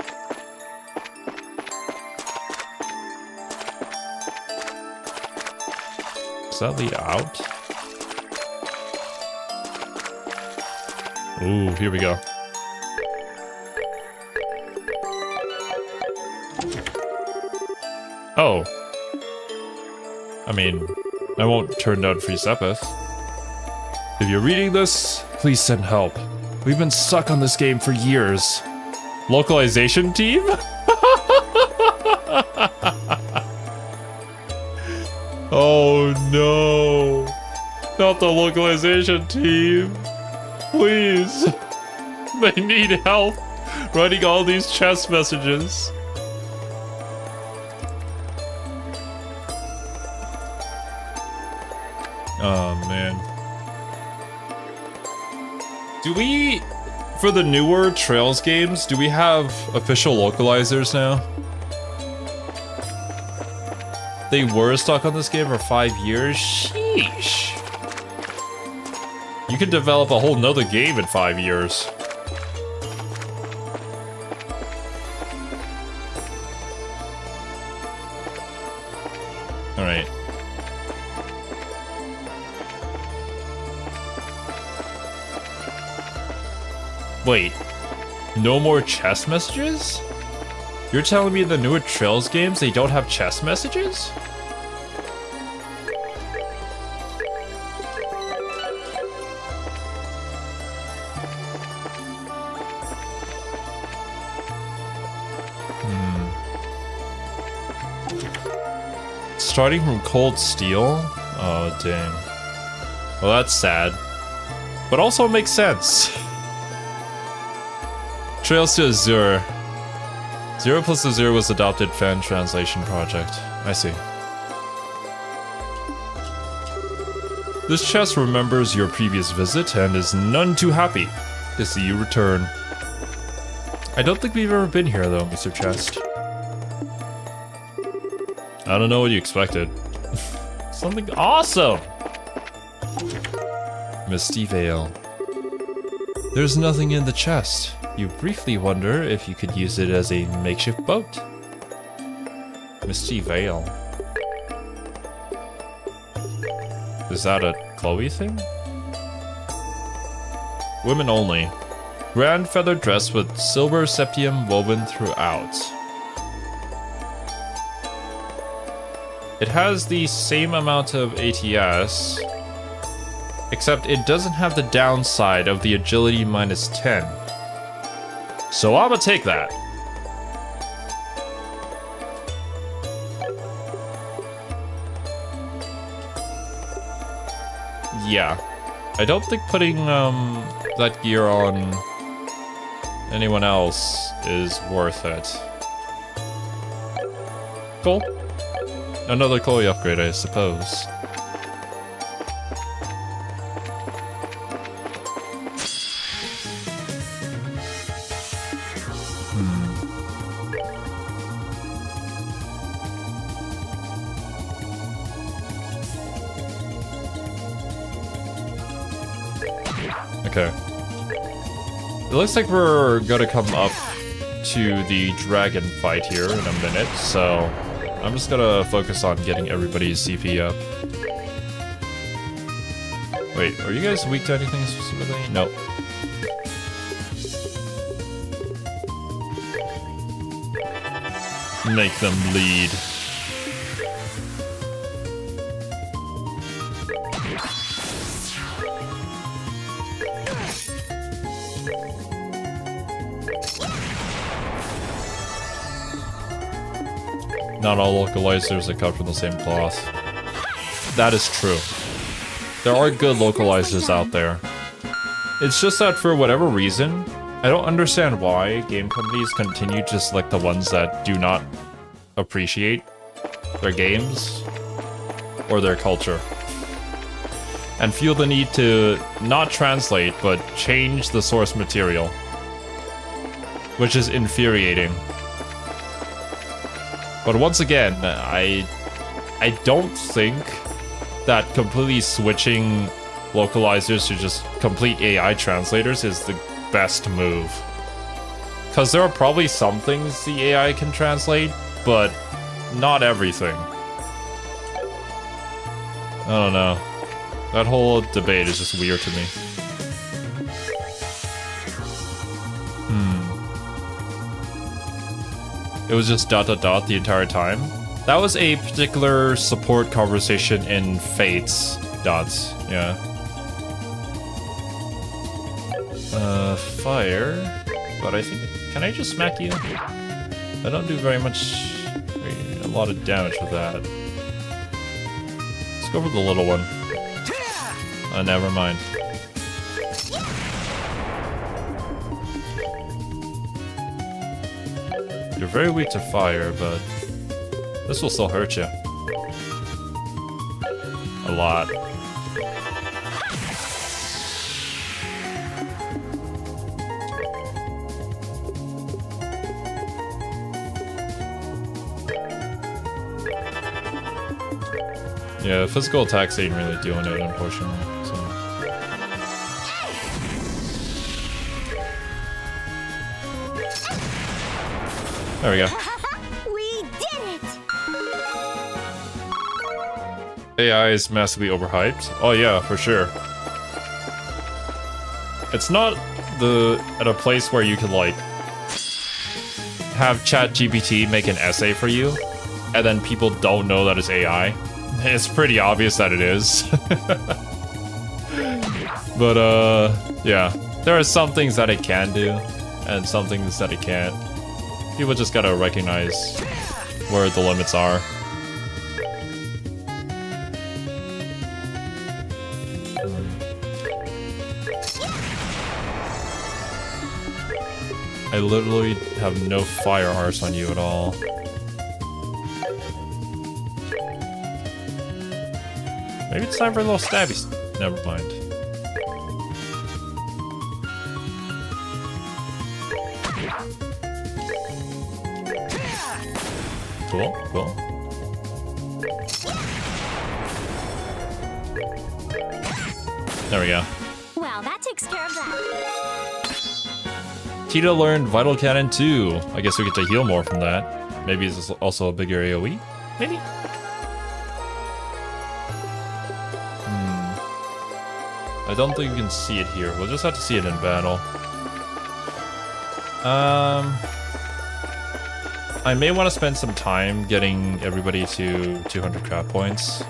Does that lead out? Ooh, here we go. Oh. I mean, I won't turn down free Sepith. If you're reading this, please send help. We've been stuck on this game for years. Localization team? Oh no. Not the localization team. Please. They need help writing all these chest messages. Oh man. Do we, for the newer Trails games, do we have official localizers now? They were stuck on this game for 5 years? Sheesh. You could develop a whole nother game in 5 years. Alright. Wait. No more chest messages? You're telling me in the newer Trails games they don't have chest messages? Starting from cold steel? Oh, dang. Well, that's sad. But also makes sense. Trails to Azure. 0 plus Azure was adopted fan translation project. I see. This chest remembers your previous visit and is none too happy to see you return. I don't think we've ever been here though, Mr. Chest. I don't know what you expected. Something awesome! Misty Veil. There's nothing in the chest. You briefly wonder if you could use it as a makeshift boat. Misty Veil. Is that a Chloe thing? Women only. Grand feathered dress with silver septium woven throughout. It has the same amount of ATS, except it doesn't have the downside of the agility minus 10. So I'ma take that. Yeah. I don't think putting that gear on anyone else is worth it. Cool. Another Chloe upgrade, I suppose. Okay. It looks like we're gonna come up to the dragon fight here in a minute, so I'm just gonna focus on getting everybody's CP up. Wait, are you guys weak to anything specifically? Nope. Make them bleed. Not all localizers are cut from the same cloth. That is true. There are good localizers out there. It's just that for whatever reason, I don't understand why game companies continue to select the ones that do not appreciate their games or their culture, and feel the need to not translate but change the source material, which is infuriating. But once again, I don't think that completely switching localizers to just complete AI translators is the best move. Because there are probably some things the AI can translate, but not everything. I don't know. That whole debate is just weird to me. It was just ... the entire time. That was a particular support conversation in Fates dots, yeah. Fire, but I think, can I just smack you? I don't do very much, a lot of damage with that. Let's go for the little one. Never mind. You're very weak to fire, but this will still hurt you. A lot. Yeah, physical attacks ain't really doing it, unfortunately. So. There we go. We did it! AI is massively overhyped. Oh yeah, for sure. It's not at a place where you can like have ChatGPT make an essay for you, and then people don't know that it's AI. It's pretty obvious that it is. But yeah, there are some things that it can do, and some things that it can't. People just gotta recognize where the limits are. I literally have no fire hearts on you at all. Maybe it's time for a little stabby. Never mind. Cool, cool. There we go. Well, that takes care of that. Tito learned Vital Cannon 2. I guess we get to heal more from that. Maybe it's also a bigger AoE? Maybe? I don't think you can see it here. We'll just have to see it in battle. I may want to spend some time getting everybody to 200 crap points.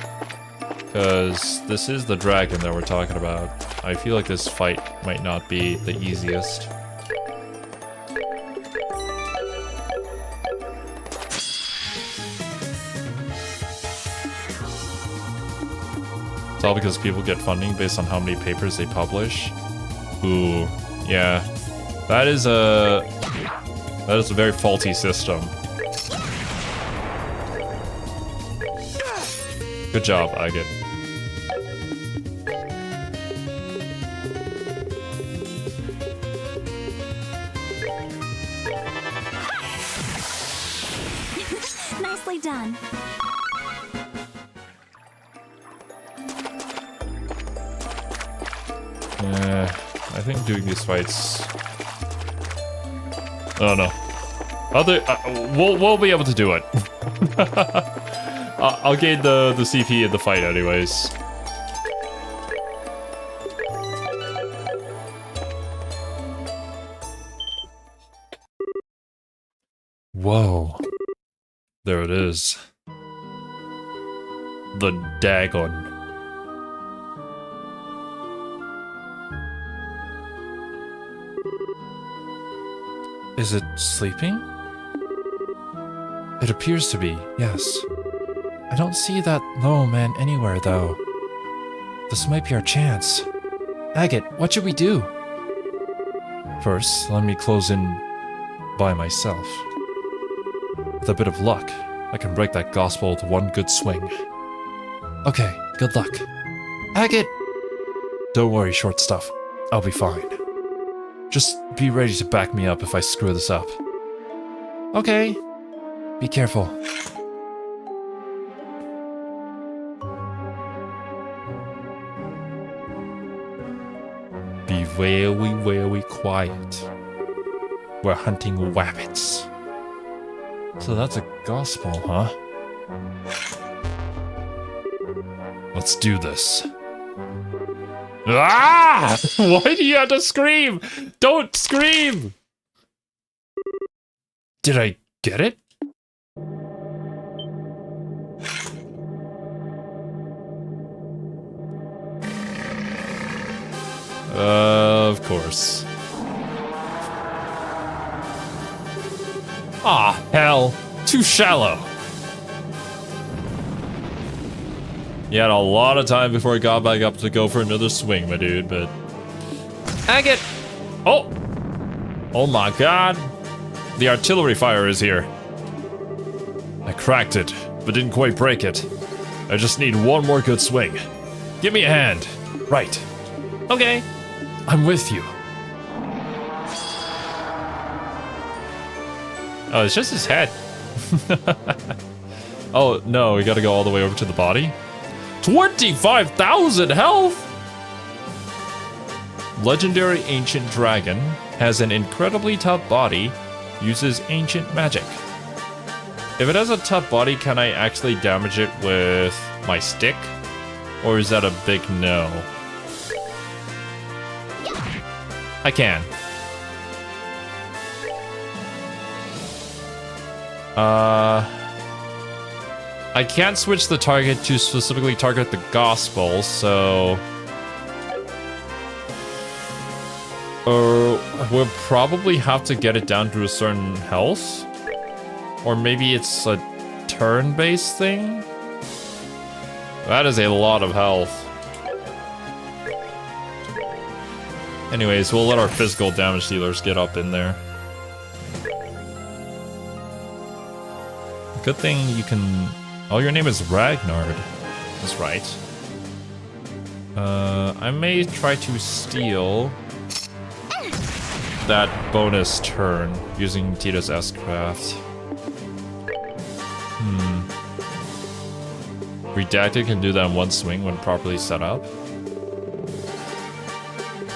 Because this is the dragon that we're talking about. I feel like this fight might not be the easiest. It's all because people get funding based on how many papers they publish. Ooh, yeah. That is a very faulty system. Good job, Agate. Nicely done. Yeah, I think doing these fights. Oh no, we'll be able to do it. I'll gain the CP in the fight anyways. Whoa, there it is. The Dagon. Is it sleeping? It appears to be, yes. I don't see that low man anywhere, though. This might be our chance. Agate, what should we do? First, let me close in by myself. With a bit of luck, I can break that gospel with one good swing. Okay, good luck. Agate! Don't worry, short stuff. I'll be fine. Just be ready to back me up if I screw this up. Okay. Be careful. Be very, very quiet. We're hunting rabbits. So that's a gospel, huh? Let's do this. Ah! Why do you have to scream? Don't scream! Did I get it? Of course. Ah, hell. Too shallow. You had a lot of time before it got back up to go for another swing, my dude, but... Agate! Oh! Oh my god. The artillery fire is here. I cracked it, but didn't quite break it. I just need one more good swing. Give me a hand. Right. Okay. I'm with you. Oh, it's just his head. Oh, no, we gotta go all the way over to the body? 25,000 health! Legendary Ancient Dragon has an incredibly tough body, uses ancient magic. If it has a tough body, can I actually damage it with my stick? Or is that a big no? I can. I can't switch the target to specifically target the gospel, so... we'll probably have to get it down to a certain health? Or maybe it's a turn-based thing? That is a lot of health. Anyways, we'll let our physical damage dealers get up in there. Good thing you can... Oh, your name is Ragnard. That's right. I may try to steal that bonus turn using Tita's S-Craft. Redacted can do that in one swing when properly set up.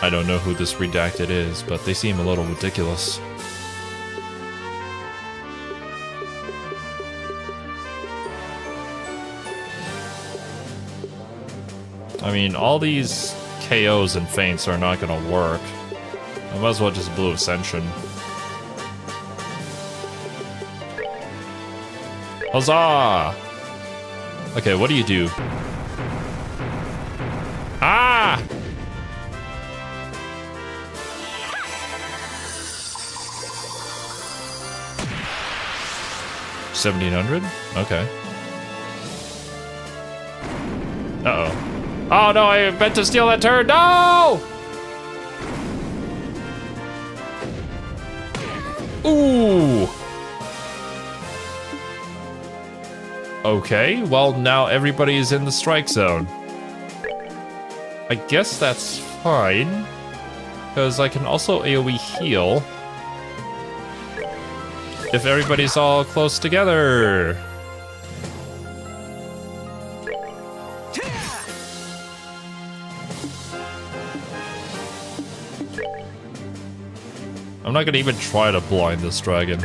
I don't know who this Redacted is, but they seem a little ridiculous. I mean, all these KOs and feints are not gonna work. I might as well just Blue Ascension. Huzzah! Okay, what do you do? Ah! $1,700? Okay. Uh-oh. Oh no, I meant to steal that turn. No! Ooh. Okay, well now everybody is in the strike zone. I guess that's fine. Because I can also AoE heal. If everybody's all close together. I'm not gonna even try to blind this dragon.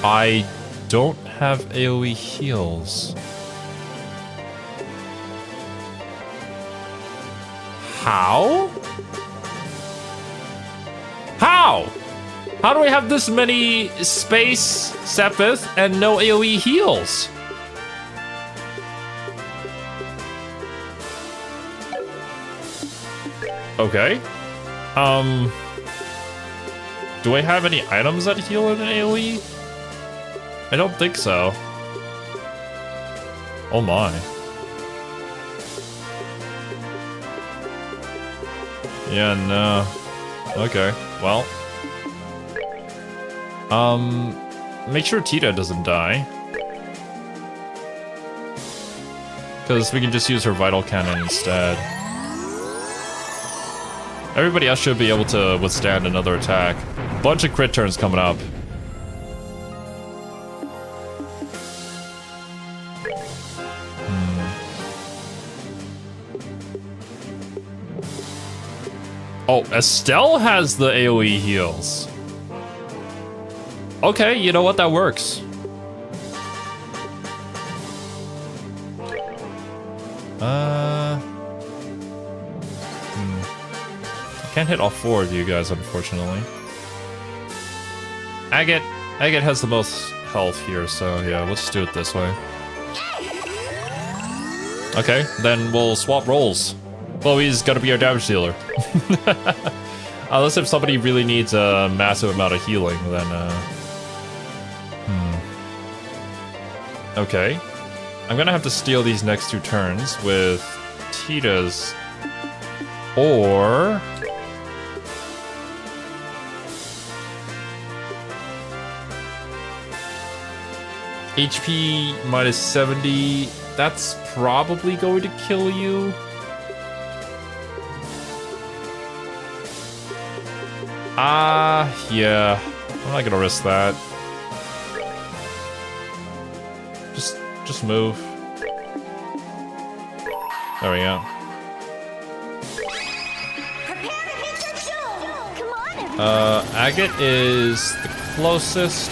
I don't have AoE heals. How? How? How do we have this many space Sepith and no AoE heals? Okay. Do I have any items that heal in AoE? I don't think so. Oh my. Yeah, no. Okay, well. Make sure Tita doesn't die. Because we can just use her Vital Cannon instead. Everybody else should be able to withstand another attack. Bunch of crit turns coming up. Oh, Estelle has the AoE heals. Okay, you know what? That works. I can't hit all four of you guys, unfortunately. Agate has the most health here, so yeah, let's just do it this way. Okay, then we'll swap roles. Chloe's gonna be our damage dealer. Unless if somebody really needs a massive amount of healing, then Okay. I'm gonna have to steal these next two turns with Tita's or HP minus 70. That's probably going to kill you. Yeah. I'm not gonna risk that. Just move. There we go. Prepare to hit your jewel. Come on. Agate is the closest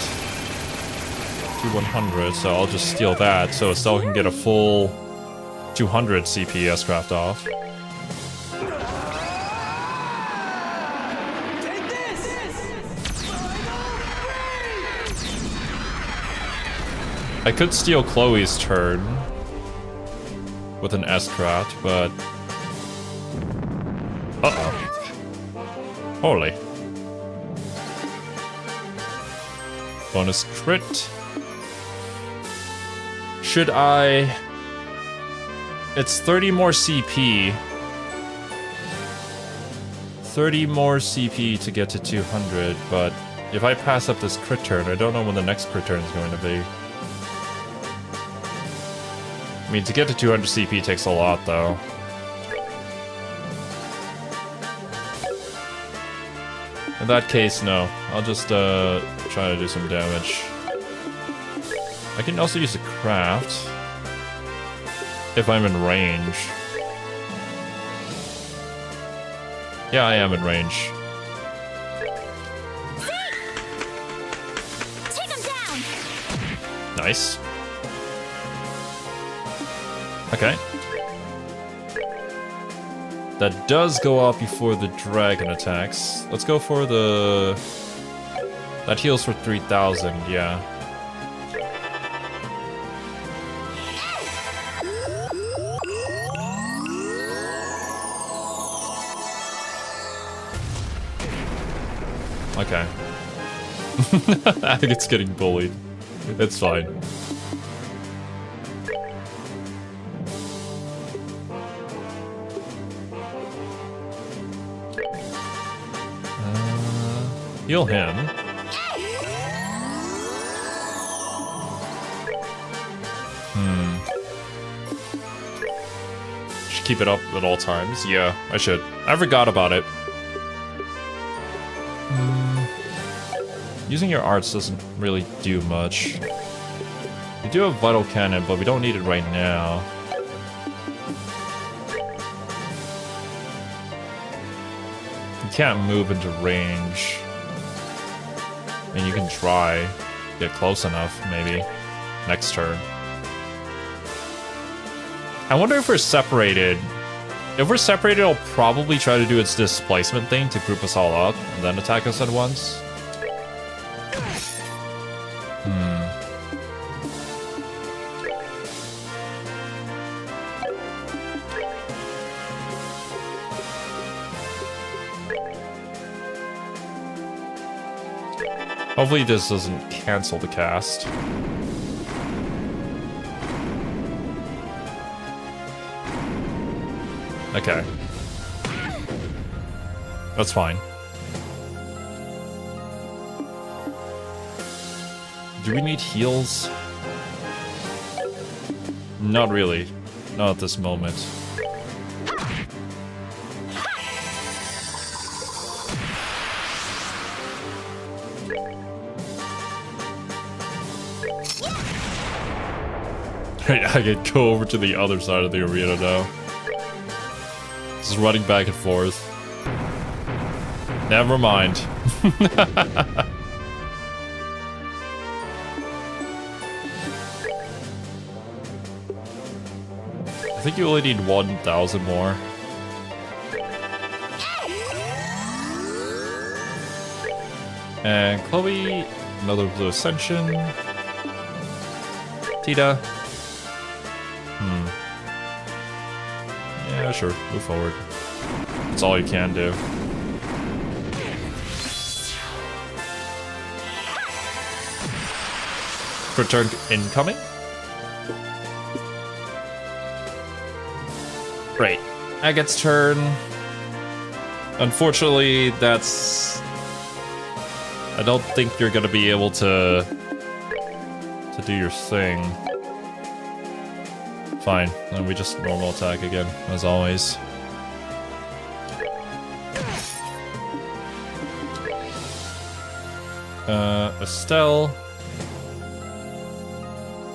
to 100, so I'll just steal that so Estelle can get a full 200 CP S-Craft off. I could steal Chloe's turn with an S-Craft, but... Uh-oh. Holy. Bonus crit. Should I... It's 30 more CP. 30 more CP to get to 200, but if I pass up this crit turn, I don't know when the next crit turn is going to be. I mean, to get to 200 CP takes a lot, though. In that case, no. I'll just try to do some damage. I can also use a craft if I'm in range. Yeah, I am in range. Take him down. Nice. Okay. That does go off before the dragon attacks. Let's go for the... That heals for 3,000, yeah. Okay. I think it's getting bullied. It's fine. Heal him. Should keep it up at all times. Yeah, I should. I forgot about it. Using your arts doesn't really do much. We do have Vital Cannon, but we don't need it right now. You can't move into range. I mean, you can try. Get close enough, maybe. Next turn. I wonder if we're separated. If we're separated, it'll probably try to do its displacement thing to group us all up and then attack us at once. Hopefully this doesn't cancel the cast. Okay. That's fine. Do we need heals? Not really. Not at this moment. I can go over to the other side of the arena now. Just running back and forth. Never mind. I think you only need 1,000 more. And Chloe, another blue ascension. Tita. Yeah, sure. Move forward. That's all you can do. Return incoming. Right. Agate's turn. Unfortunately, that's... I don't think you're gonna be able to do your thing. Fine, then we just normal attack again, as always. Estelle.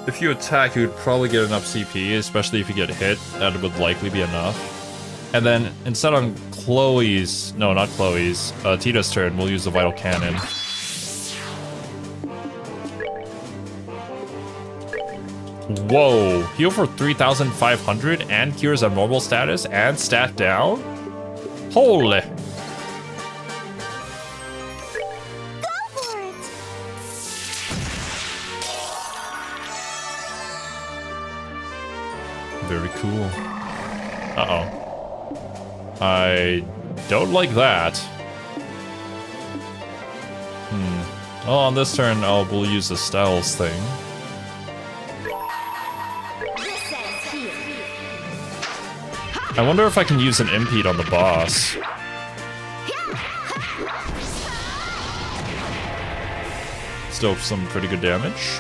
If you attack, you would probably get enough CP, especially if you get hit. That would likely be enough. And then, instead on Chloe's... No, not Chloe's. Tita's turn, we'll use the Vital Cannon. Whoa! Heal for 3,500 and cures abnormal status and stat down? Holy! Go for it. Very cool. Uh-oh. I don't like that. Well, on this turn, we'll use Estelle's thing. I wonder if I can use an impede on the boss. Still some pretty good damage.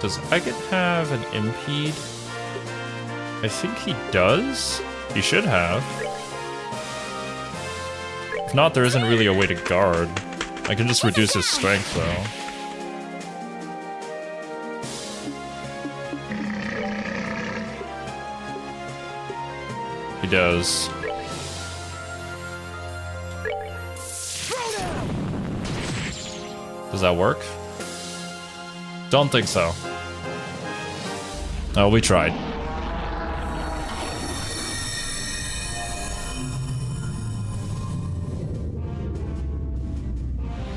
Does Agate have an impede? I think he does. He should have. If not, there isn't really a way to guard. I can just reduce his strength, though. He does. Does that work? Don't think so. Oh, we tried.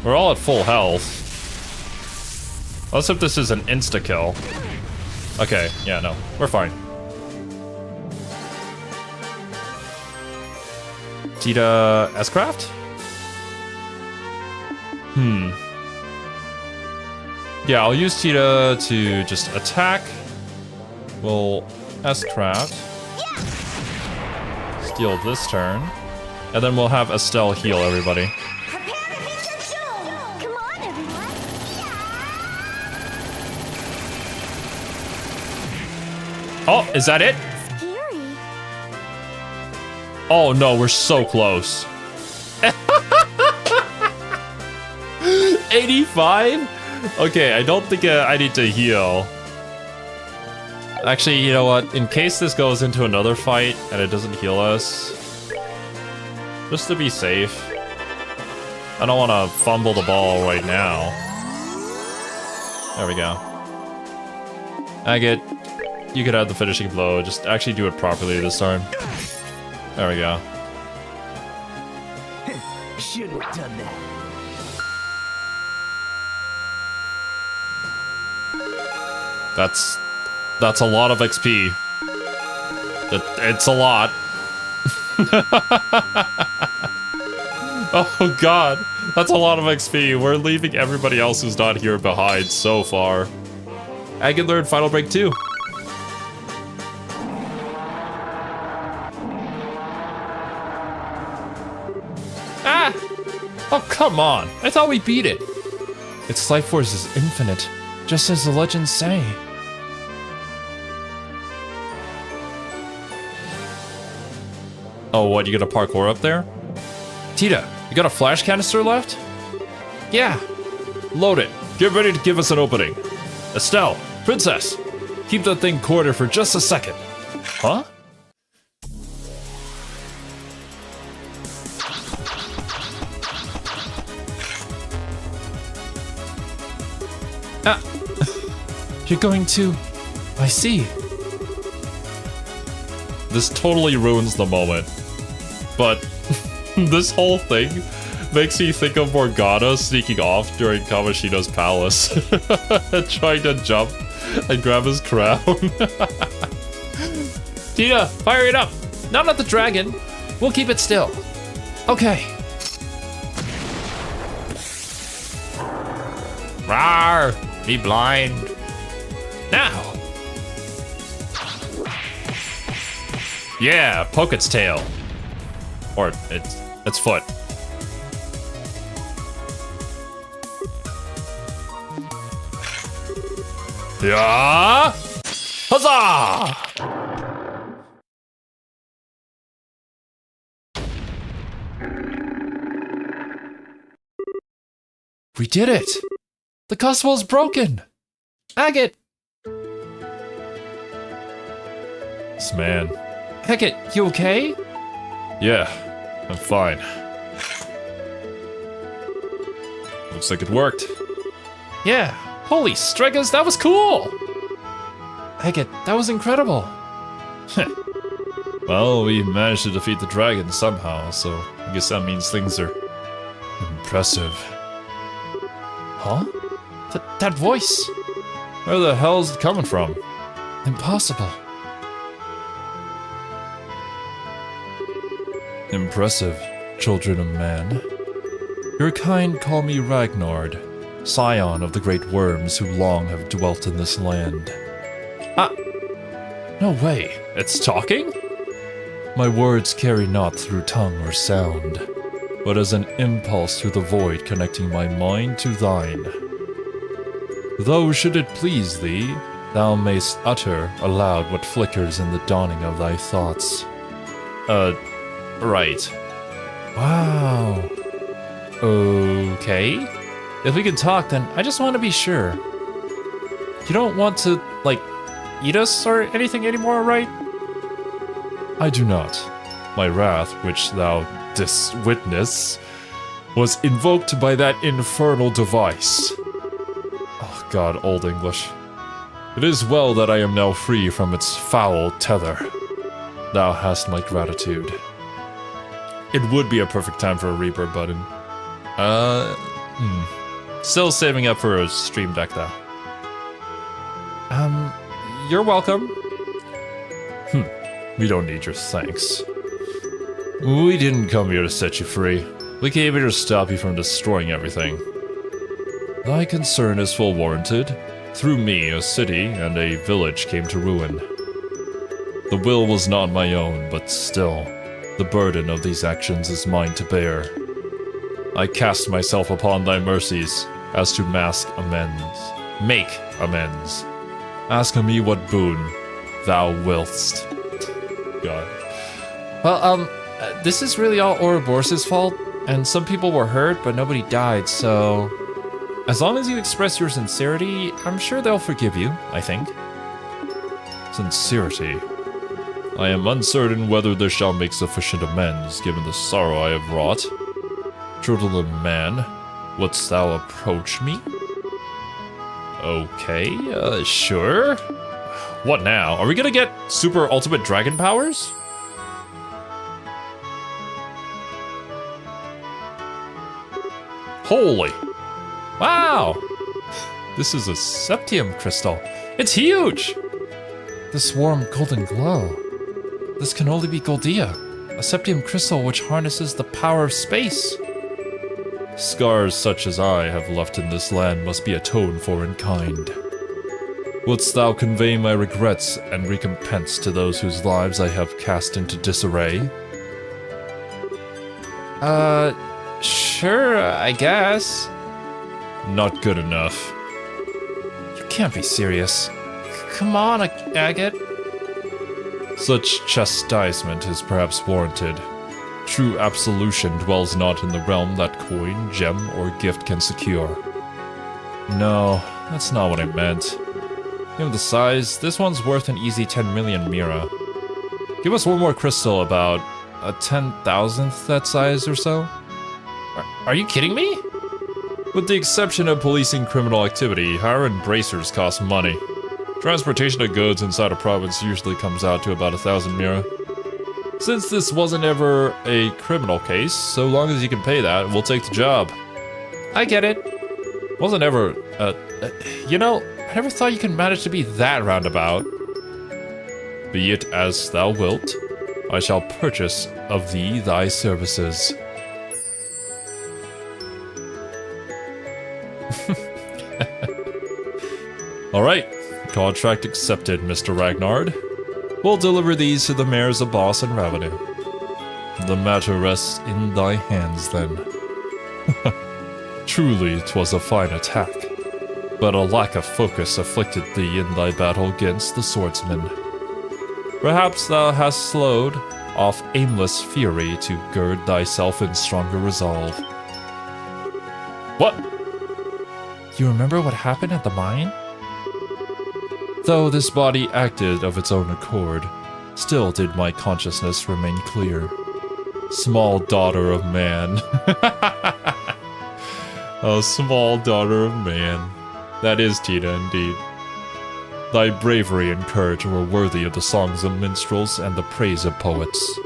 We're all at full health. Let's hope this is an insta-kill. Okay, yeah, no. We're fine. Tita S-Craft? Yeah, I'll use Tita to just attack. We'll S-Craft. Steal this turn. And then we'll have Estelle heal everybody. Oh, is that it? Scary. Oh no, we're so close. 85? Okay, I don't think I need to heal. Actually, you know what? In case this goes into another fight and it doesn't heal us, just to be safe, I don't want to fumble the ball right now. There we go. Agate, you could add the finishing blow. Just actually do it properly this time. There we go. Shouldn't have done that. That's a lot of XP. It's a lot. Oh god, that's a lot of XP. We're leaving everybody else who's not here behind so far. I can learn Final Break too. Ah! Oh, come on. I thought we beat it. Its life force is infinite, just as the legends say. Oh, what, you gonna parkour up there? Tita, you got a flash canister left? Yeah. Load it. Get ready to give us an opening. Estelle, Princess, keep that thing quartered for just a second. Huh? Ah. You're going to... I see. This totally ruins the moment. But this whole thing makes me think of Morgana sneaking off during Kamashita's palace. Trying to jump and grab his crown. Tita, fire it up. Not at the dragon. We'll keep it still. Okay. Rawr! Be blind. Now. Yeah, poke its tail. Or its foot. Yeah! Huzzah! We did it. The Cosmos broken. Agate. This man. Agate, you okay? Yeah, I'm fine. Looks like it worked. Yeah. Holy strikers, that was cool. Agate, that was incredible. Well, we managed to defeat the dragon somehow, so I guess that means things are impressive. Huh? That voice. Where the hell's it coming from? Impossible. Impressive, children of man. Your kind call me Ragnard, scion of the great worms who long have dwelt in this land. Ah. No way. It's talking? My words carry not through tongue or sound, but as an impulse through the void connecting my mind to thine. Though should it please thee, thou mayst utter aloud what flickers in the dawning of thy thoughts. Right. Wow. Okay. If we can talk, then I just want to be sure. You don't want to, like, eat us or anything anymore, right? I do not. My wrath, which thou didst witness, was invoked by that infernal device. Oh god, Old English. It is well that I am now free from its foul tether. Thou hast my gratitude. It would be a perfect time for a Reaper button. Still saving up for a stream deck though. You're welcome. We don't need your thanks. We didn't come here to set you free. We came here to stop you from destroying everything. Thy concern is full warranted. Through me, a city and a village came to ruin. The will was not my own, but still, the burden of these actions is mine to bear. I cast myself upon thy mercies, as to make amends. Ask of me what boon thou willst. God. Well, this is really all Ouroboros' fault, and some people were hurt, but nobody died, so... As long as you express your sincerity, I'm sure they'll forgive you, I think. Sincerity. I am uncertain whether this shall make sufficient amends, given the sorrow I have wrought. Children of man, wouldst thou approach me? Okay, sure. What now? Are we gonna get super ultimate dragon powers? Holy. Wow. This is a septium crystal. It's huge. This warm golden glow. This can only be Goldia, a septium crystal which harnesses the power of space. Scars such as I have left in this land must be atoned for in kind. Wouldst thou convey my regrets and recompense to those whose lives I have cast into disarray? Sure, I guess. Not good enough. You can't be serious. Come on, Agate. Such chastisement is perhaps warranted. True absolution dwells not in the realm that coin, gem, or gift can secure. No, that's not what I meant. Given the size, this one's worth an easy 10 million mira. Give us one more crystal about a 10,000th that size or so. Are you kidding me? With the exception of policing criminal activity, hire and bracers cost money. Transportation of goods inside a province usually comes out to about 1,000 mira. Since this wasn't ever a criminal case, so long as you can pay that, we'll take the job. I get it. Wasn't ever, You know, I never thought you could manage to be that roundabout. Be it as thou wilt, I shall purchase of thee thy services. Alright, contract accepted, Mr. Ragnard. We'll deliver these to the mayors of Boss and Ravenel. The matter rests in thy hands, then. Truly, 'twas a fine attack, but a lack of focus afflicted thee in thy battle against the swordsman. Perhaps thou hast slowed off aimless fury to gird thyself in stronger resolve. What? You remember what happened at the mine? Though this body acted of its own accord, still did my consciousness remain clear. Small daughter of man. A small daughter of man. That is Tina indeed. Thy bravery and courage were worthy of the songs of minstrels and the praise of poets.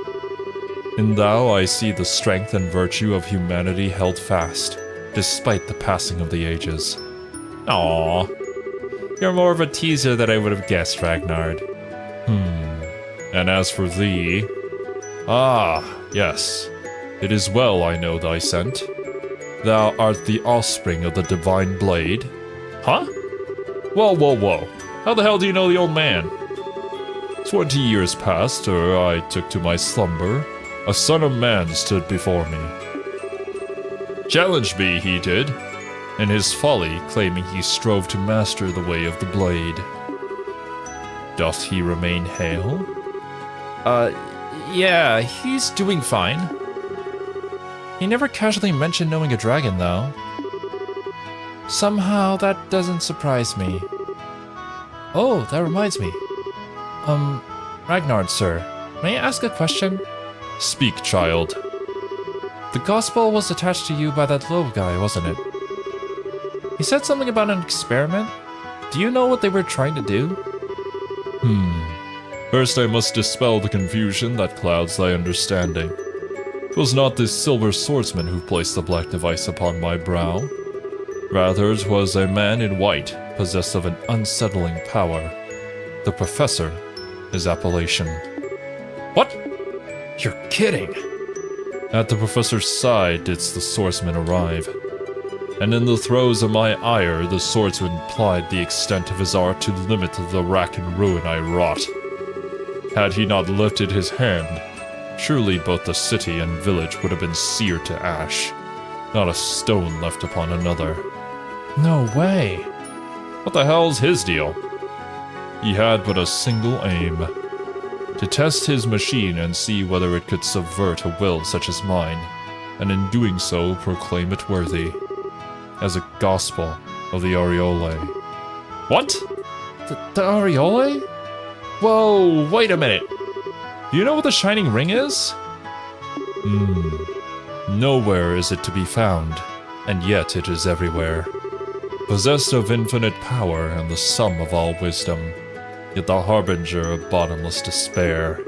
In thou I see the strength and virtue of humanity held fast, despite the passing of the ages. Aww. You're more of a teaser than I would have guessed, Ragnard. And as for thee... Ah, yes. It is well I know thy scent. Thou art the offspring of the divine blade. Huh? Whoa, whoa, whoa. How the hell do you know the old man? 20 years passed, ere I took to my slumber. A son of man stood before me. Challenged me, he did. In his folly, claiming he strove to master the way of the blade. Doth he remain hale? Yeah, he's doing fine. He never casually mentioned knowing a dragon, though. Somehow, that doesn't surprise me. Oh, that reminds me. Ragnard, sir, may I ask a question? Speak, child. The gospel was attached to you by that lobe guy, wasn't it? He said something about an experiment. Do you know what they were trying to do? First I must dispel the confusion that clouds thy understanding. 'Twas not this silver swordsman who placed the black device upon my brow. Rather, 'twas a man in white, possessed of an unsettling power. The Professor, his appellation. What? You're kidding! At the Professor's side didst the swordsman arrive. And in the throes of my ire, the swordsman plied the extent of his art to limit the rack and ruin I wrought. Had he not lifted his hand, surely both the city and village would have been seared to ash. Not a stone left upon another. No way. What the hell's his deal? He had but a single aim. To test his machine and see whether it could subvert a will such as mine, and in doing so proclaim it worthy. As a gospel of the Aureole. What? The Aureole? Whoa, wait a minute. Do you know what the Shining Ring is? Nowhere is it to be found, and yet it is everywhere. Possessed of infinite power and the sum of all wisdom, yet the harbinger of bottomless despair.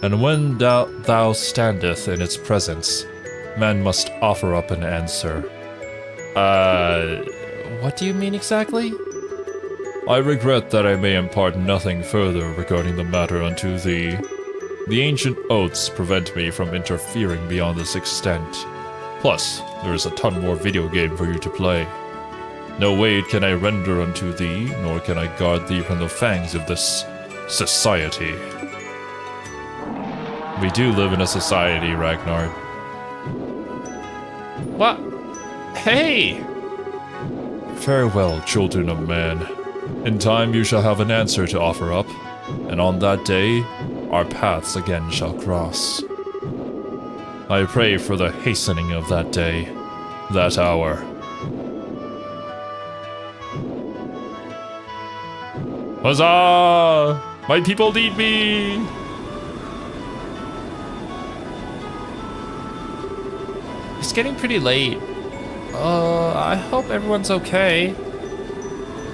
And when thou standeth in its presence, man must offer up an answer. What do you mean exactly? I regret that I may impart nothing further regarding the matter unto thee. The ancient oaths prevent me from interfering beyond this extent. Plus, there is a ton more video game for you to play. No aid can I render unto thee, nor can I guard thee from the fangs of this society. We do live in a society, Ragnar. What? Hey! Farewell, children of man. In time you shall have an answer to offer up, and on that day, our paths again shall cross. I pray for the hastening of that day, that hour. Huzzah! My people need me! It's getting pretty late. I hope everyone's okay.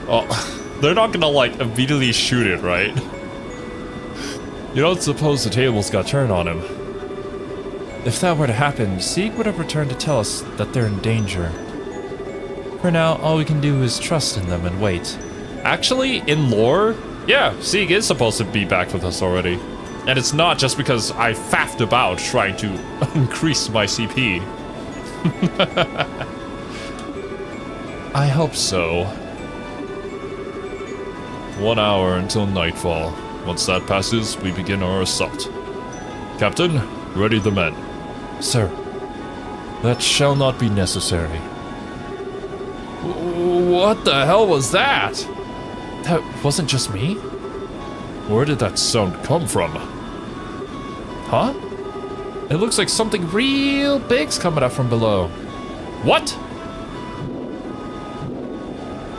Oh, they're not gonna, like, immediately shoot it, right? You don't suppose the tables got turned on him. If that were to happen, Sieg would have returned to tell us that they're in danger. For now, all we can do is trust in them and wait. Actually, in lore, yeah, Sieg is supposed to be back with us already. And it's not just because I faffed about trying to increase my CP. I hope so. 1 hour until nightfall. Once that passes, we begin our assault. Captain, ready the men. Sir, that shall not be necessary. What the hell was that? That wasn't just me? Where did that sound come from? Huh? It looks like something real big's coming up from below. What?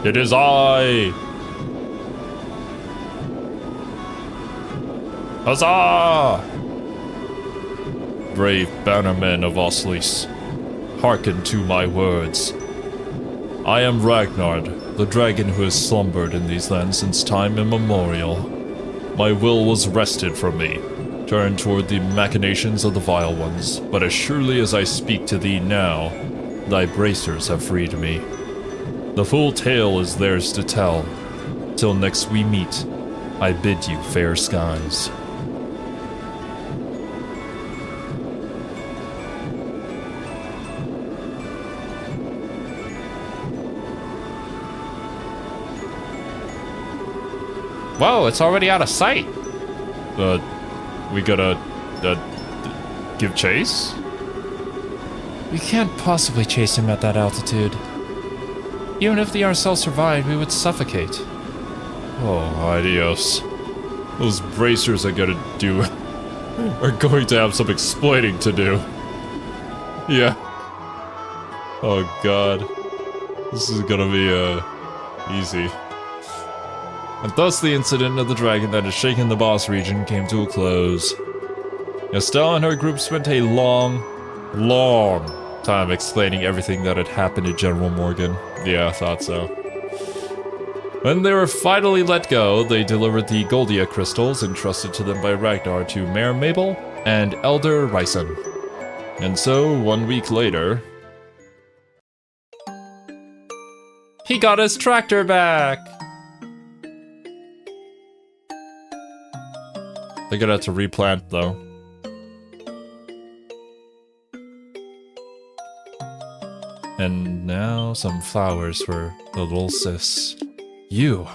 It is I! Huzzah! Brave bannermen of Oslis, hearken to my words. I am Ragnar, the dragon who has slumbered in these lands since time immemorial. My will was wrested from me, turned toward the machinations of the vile ones, but as surely as I speak to thee now, thy bracers have freed me. The full tale is theirs to tell. Till next we meet, I bid you fair skies. Whoa, it's already out of sight. We gotta, give chase? We can't possibly chase him at that altitude. Even if the Aerosol survived, we would suffocate. Oh, adios. Those bracers are gonna do... are going to have some exploiting to do. Yeah. Oh god. This is gonna be, easy. And thus the incident of the dragon that had shaken the boss region came to a close. Estelle and her group spent a long time explaining everything that had happened to General Morgan. Yeah, I thought so. When they were finally let go, they delivered the Goldia crystals entrusted to them by Ragnar to Mayor Mabel and Elder Ryson. And so, 1 week later... He got his tractor back! They're gonna have to replant, though. And now some flowers for the little sis. You.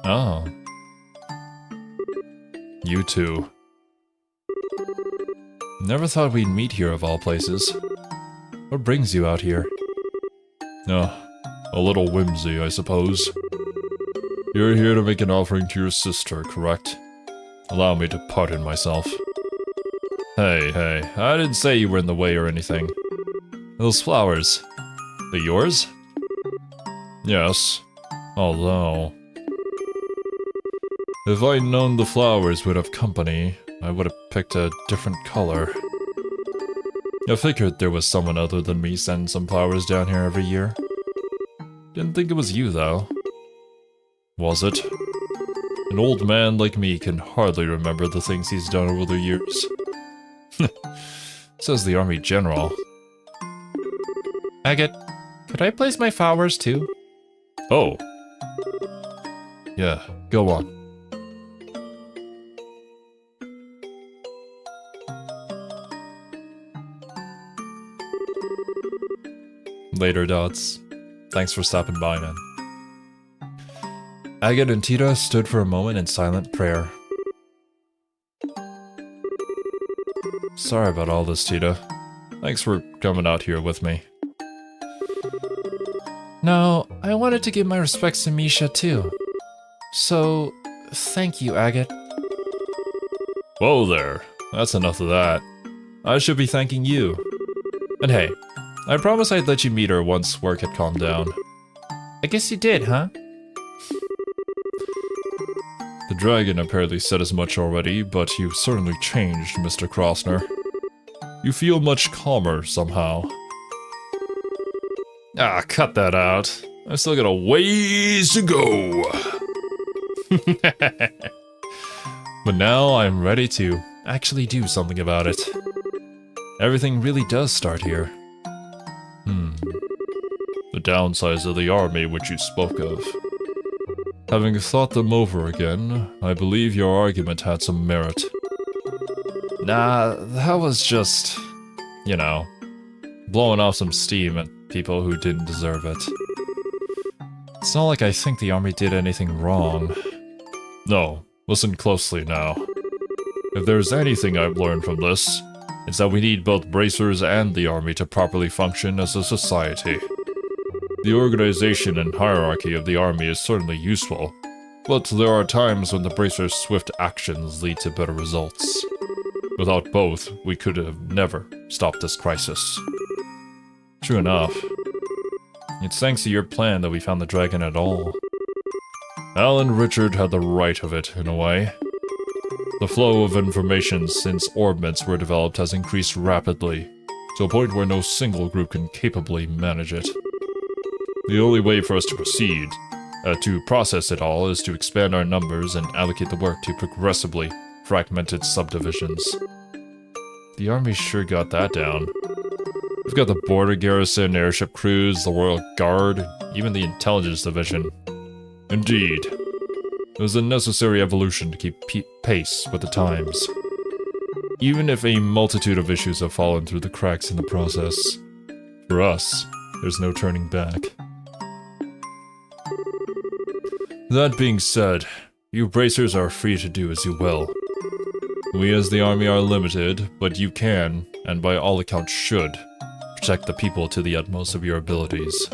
Oh. You too. Never thought we'd meet here of all places. What brings you out here? Oh, a little whimsy, I suppose. You're here to make an offering to your sister, correct? Allow me to pardon myself. Hey, I didn't say you were in the way or anything. Those flowers, they yours? Yes, although... if I'd known the flowers would have company, I would have picked a different color. I figured there was someone other than me sending some flowers down here every year. Didn't think it was you, though. Was it? An old man like me can hardly remember the things he's done over the years. Says the army general. Agate, could I place my flowers too? Oh. Yeah, go on. Later, Dots. Thanks for stopping by, man. Agate and Tita stood for a moment in silent prayer. Sorry about all this, Tita. Thanks for coming out here with me. No, I wanted to give my respects to Misha, too. So, thank you, Agate. Whoa there. That's enough of that. I should be thanking you. And hey, I promised I'd let you meet her once work had calmed down. I guess you did, huh? The dragon apparently said as much already, but you've certainly changed, Mr. Crossner. You feel much calmer somehow. Ah, cut that out. I still got a ways to go. But now I'm ready to actually do something about it. Everything really does start here. The downsides of the army which you spoke of. Having thought them over again, I believe your argument had some merit. Nah, that was just, you know, blowing off some steam at people who didn't deserve it. It's not like I think the army did anything wrong. No, listen closely now. If there's anything I've learned from this, it's that we need both bracers and the army to properly function as a society. The organization and hierarchy of the army is certainly useful, but there are times when the bracers' swift actions lead to better results. Without both, we could have never stopped this crisis. True enough. It's thanks to your plan that we found the dragon at all. Alan Richard had the right of it, in a way. The flow of information since orbments were developed has increased rapidly, to a point where no single group can capably manage it. The only way for us to proceed, to process it all, is to expand our numbers and allocate the work to progressively fragmented subdivisions. The army sure got that down. We've got the border garrison, airship crews, the Royal Guard, even the intelligence division. Indeed. It was a necessary evolution to keep pace with the times. Even if a multitude of issues have fallen through the cracks in the process, for us, there's no turning back. That being said, you bracers are free to do as you will. We as the army are limited, but you can, and by all accounts should, protect the people to the utmost of your abilities.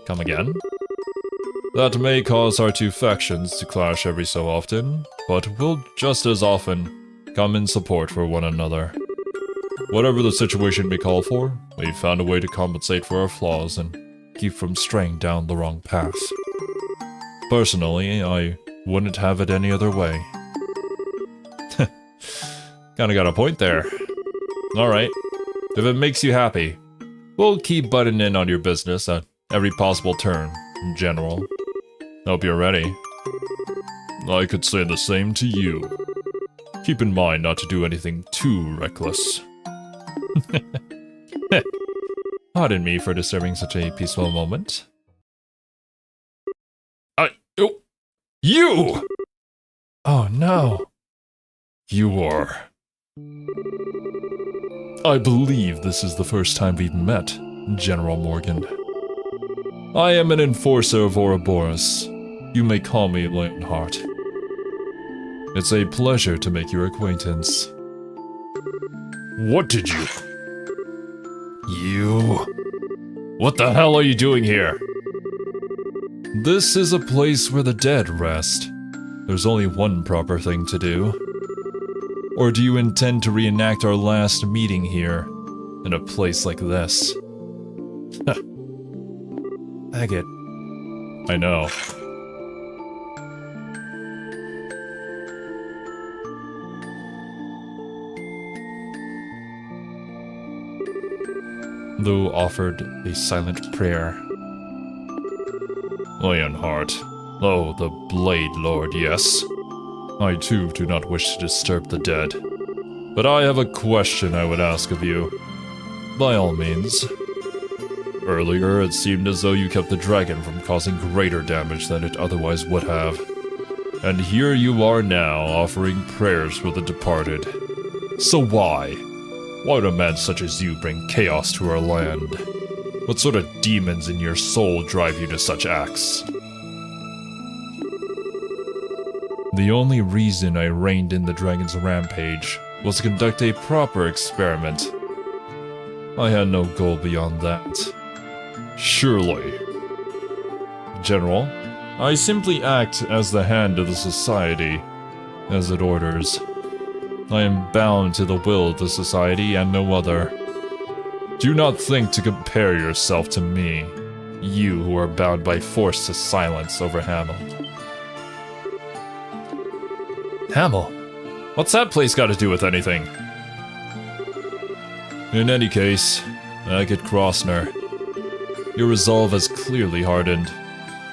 Come again? That may cause our two factions to clash every so often, but will just as often come in support for one another. Whatever the situation may call for, we've found a way to compensate for our flaws and keep from straying down the wrong path. Personally, I wouldn't have it any other way. Kinda got a point there. Alright, if it makes you happy, we'll keep butting in on your business at every possible turn, in general. Hope you're ready. I could say the same to you. Keep in mind not to do anything too reckless. Pardon me for disturbing such a peaceful moment. You! Oh no. You are. I believe this is the first time we've met, General Morgan. I am an enforcer of Ouroboros. You may call me Lionheart. It's a pleasure to make your acquaintance. What did you... You... What the hell are you doing here? This is a place where the dead rest. There's only one proper thing to do. Or do you intend to reenact our last meeting here, in a place like this? Agate. I know. Lou offered a silent prayer. Lionheart. Oh, the Blade Lord, yes. I too do not wish to disturb the dead. But I have a question I would ask of you. By all means. Earlier, it seemed as though you kept the dragon from causing greater damage than it otherwise would have. And here you are now, offering prayers for the departed. So why? Why would a man such as you bring chaos to our land? What sort of demons in your soul drive you to such acts? The only reason I reined in the dragon's rampage was to conduct a proper experiment. I had no goal beyond that. Surely. General, I simply act as the hand of the society, as it orders. I am bound to the will of the society and no other. Do not think to compare yourself to me, you who are bound by force to silence over Hamel. Hamel? What's that place got to do with anything? In any case, Agate Krosner, your resolve has clearly hardened,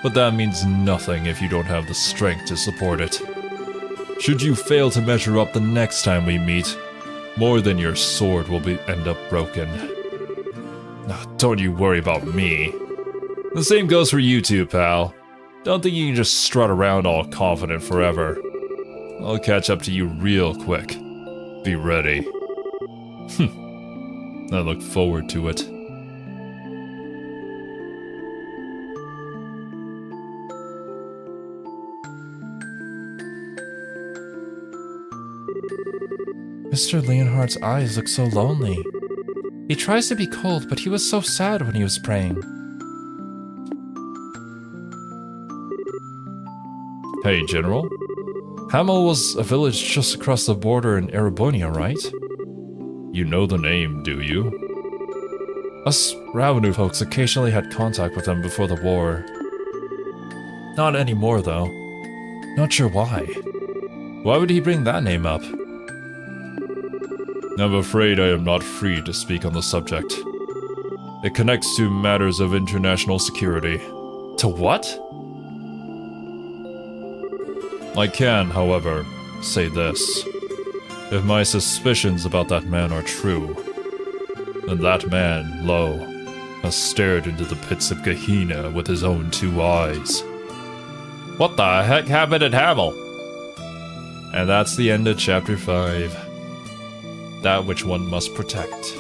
but that means nothing if you don't have the strength to support it. Should you fail to measure up the next time we meet, more than your sword will end up broken. Don't you worry about me. The same goes for you too, pal. Don't think you can just strut around all confident forever. I'll catch up to you real quick. Be ready. I look forward to it. Mr. Leonhardt's eyes look so lonely. He tries to be cold, but he was so sad when he was praying. Hey, General. Hamel was a village just across the border in Erebonia, right? You know the name, do you? Us Ravenu folks occasionally had contact with him before the war. Not anymore, though. Not sure why. Why would he bring that name up? I'm afraid I am not free to speak on the subject. It connects to matters of international security. To what? I can, however, say this. If my suspicions about that man are true, then that man, lo, has stared into the pits of Gehenna with his own 2 eyes. What the heck happened at Hamel? And that's the end of Chapter 5. That which one must protect.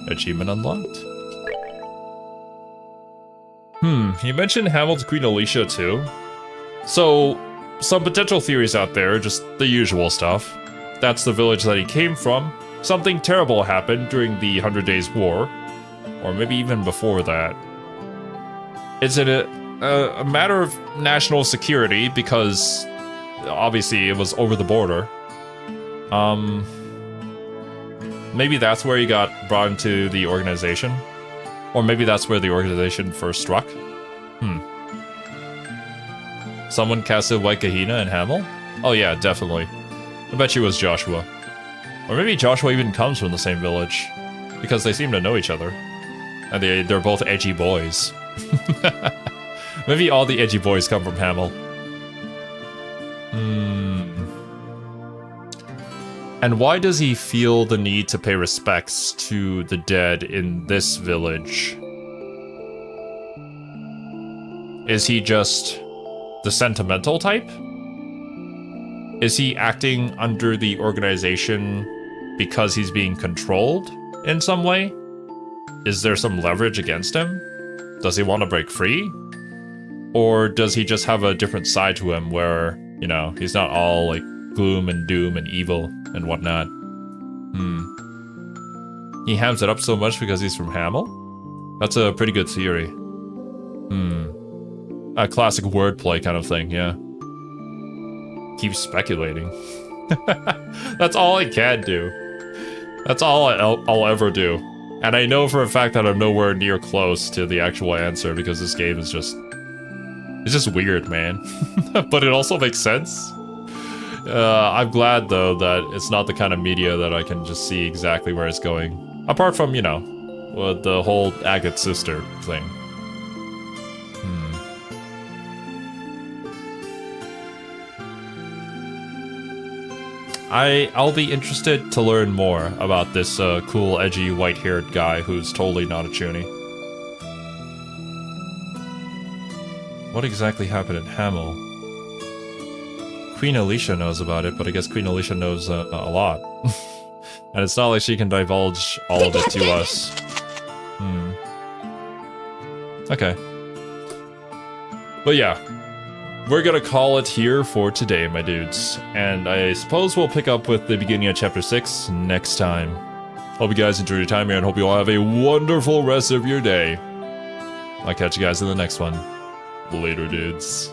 Achievement unlocked. He mentioned Hamel to Queen Alicia too. So, some potential theories out there, just the usual stuff. That's the village that he came from. Something terrible happened during the 100 Days War. Or maybe even before that. Is it a matter of national security because obviously it was over the border. Maybe that's where he got brought into the organization. Or maybe that's where the organization first struck. Someone casted White Gehenna in Hamel? Oh yeah, definitely. I bet you it was Joshua. Or maybe Joshua even comes from the same village. Because they seem to know each other. And they're both edgy boys. Maybe all the edgy boys come from Hamel. And why does he feel the need to pay respects to the dead in this village? Is he just the sentimental type? Is he acting under the organization because he's being controlled in some way? Is there some leverage against him? Does he want to break free? Or does he just have a different side to him where, you know, he's not all like gloom and doom and evil and whatnot? He hams it up so much because he's from Hamel? That's a pretty good theory. A classic wordplay kind of thing, yeah. Keep speculating. That's all I can do. That's all I'll ever do. And I know for a fact that I'm nowhere near close to the actual answer because this game is just... it's just weird, man. But it also makes sense. I'm glad, though, that it's not the kind of media that I can just see exactly where it's going. Apart from, you know, the whole Agate sister thing. I'll be interested to learn more about this cool, edgy, white-haired guy who's totally not a chuny. What exactly happened at Hamel? Queen Alicia knows about it, but I guess Queen Alicia knows a lot. And it's not like she can divulge all of it to us. Okay. But yeah, we're gonna call it here for today, my dudes. And I suppose we'll pick up with the beginning of Chapter 6 next time. Hope you guys enjoyed your time here and hope you all have a wonderful rest of your day. I'll catch you guys in the next one. Later, dudes.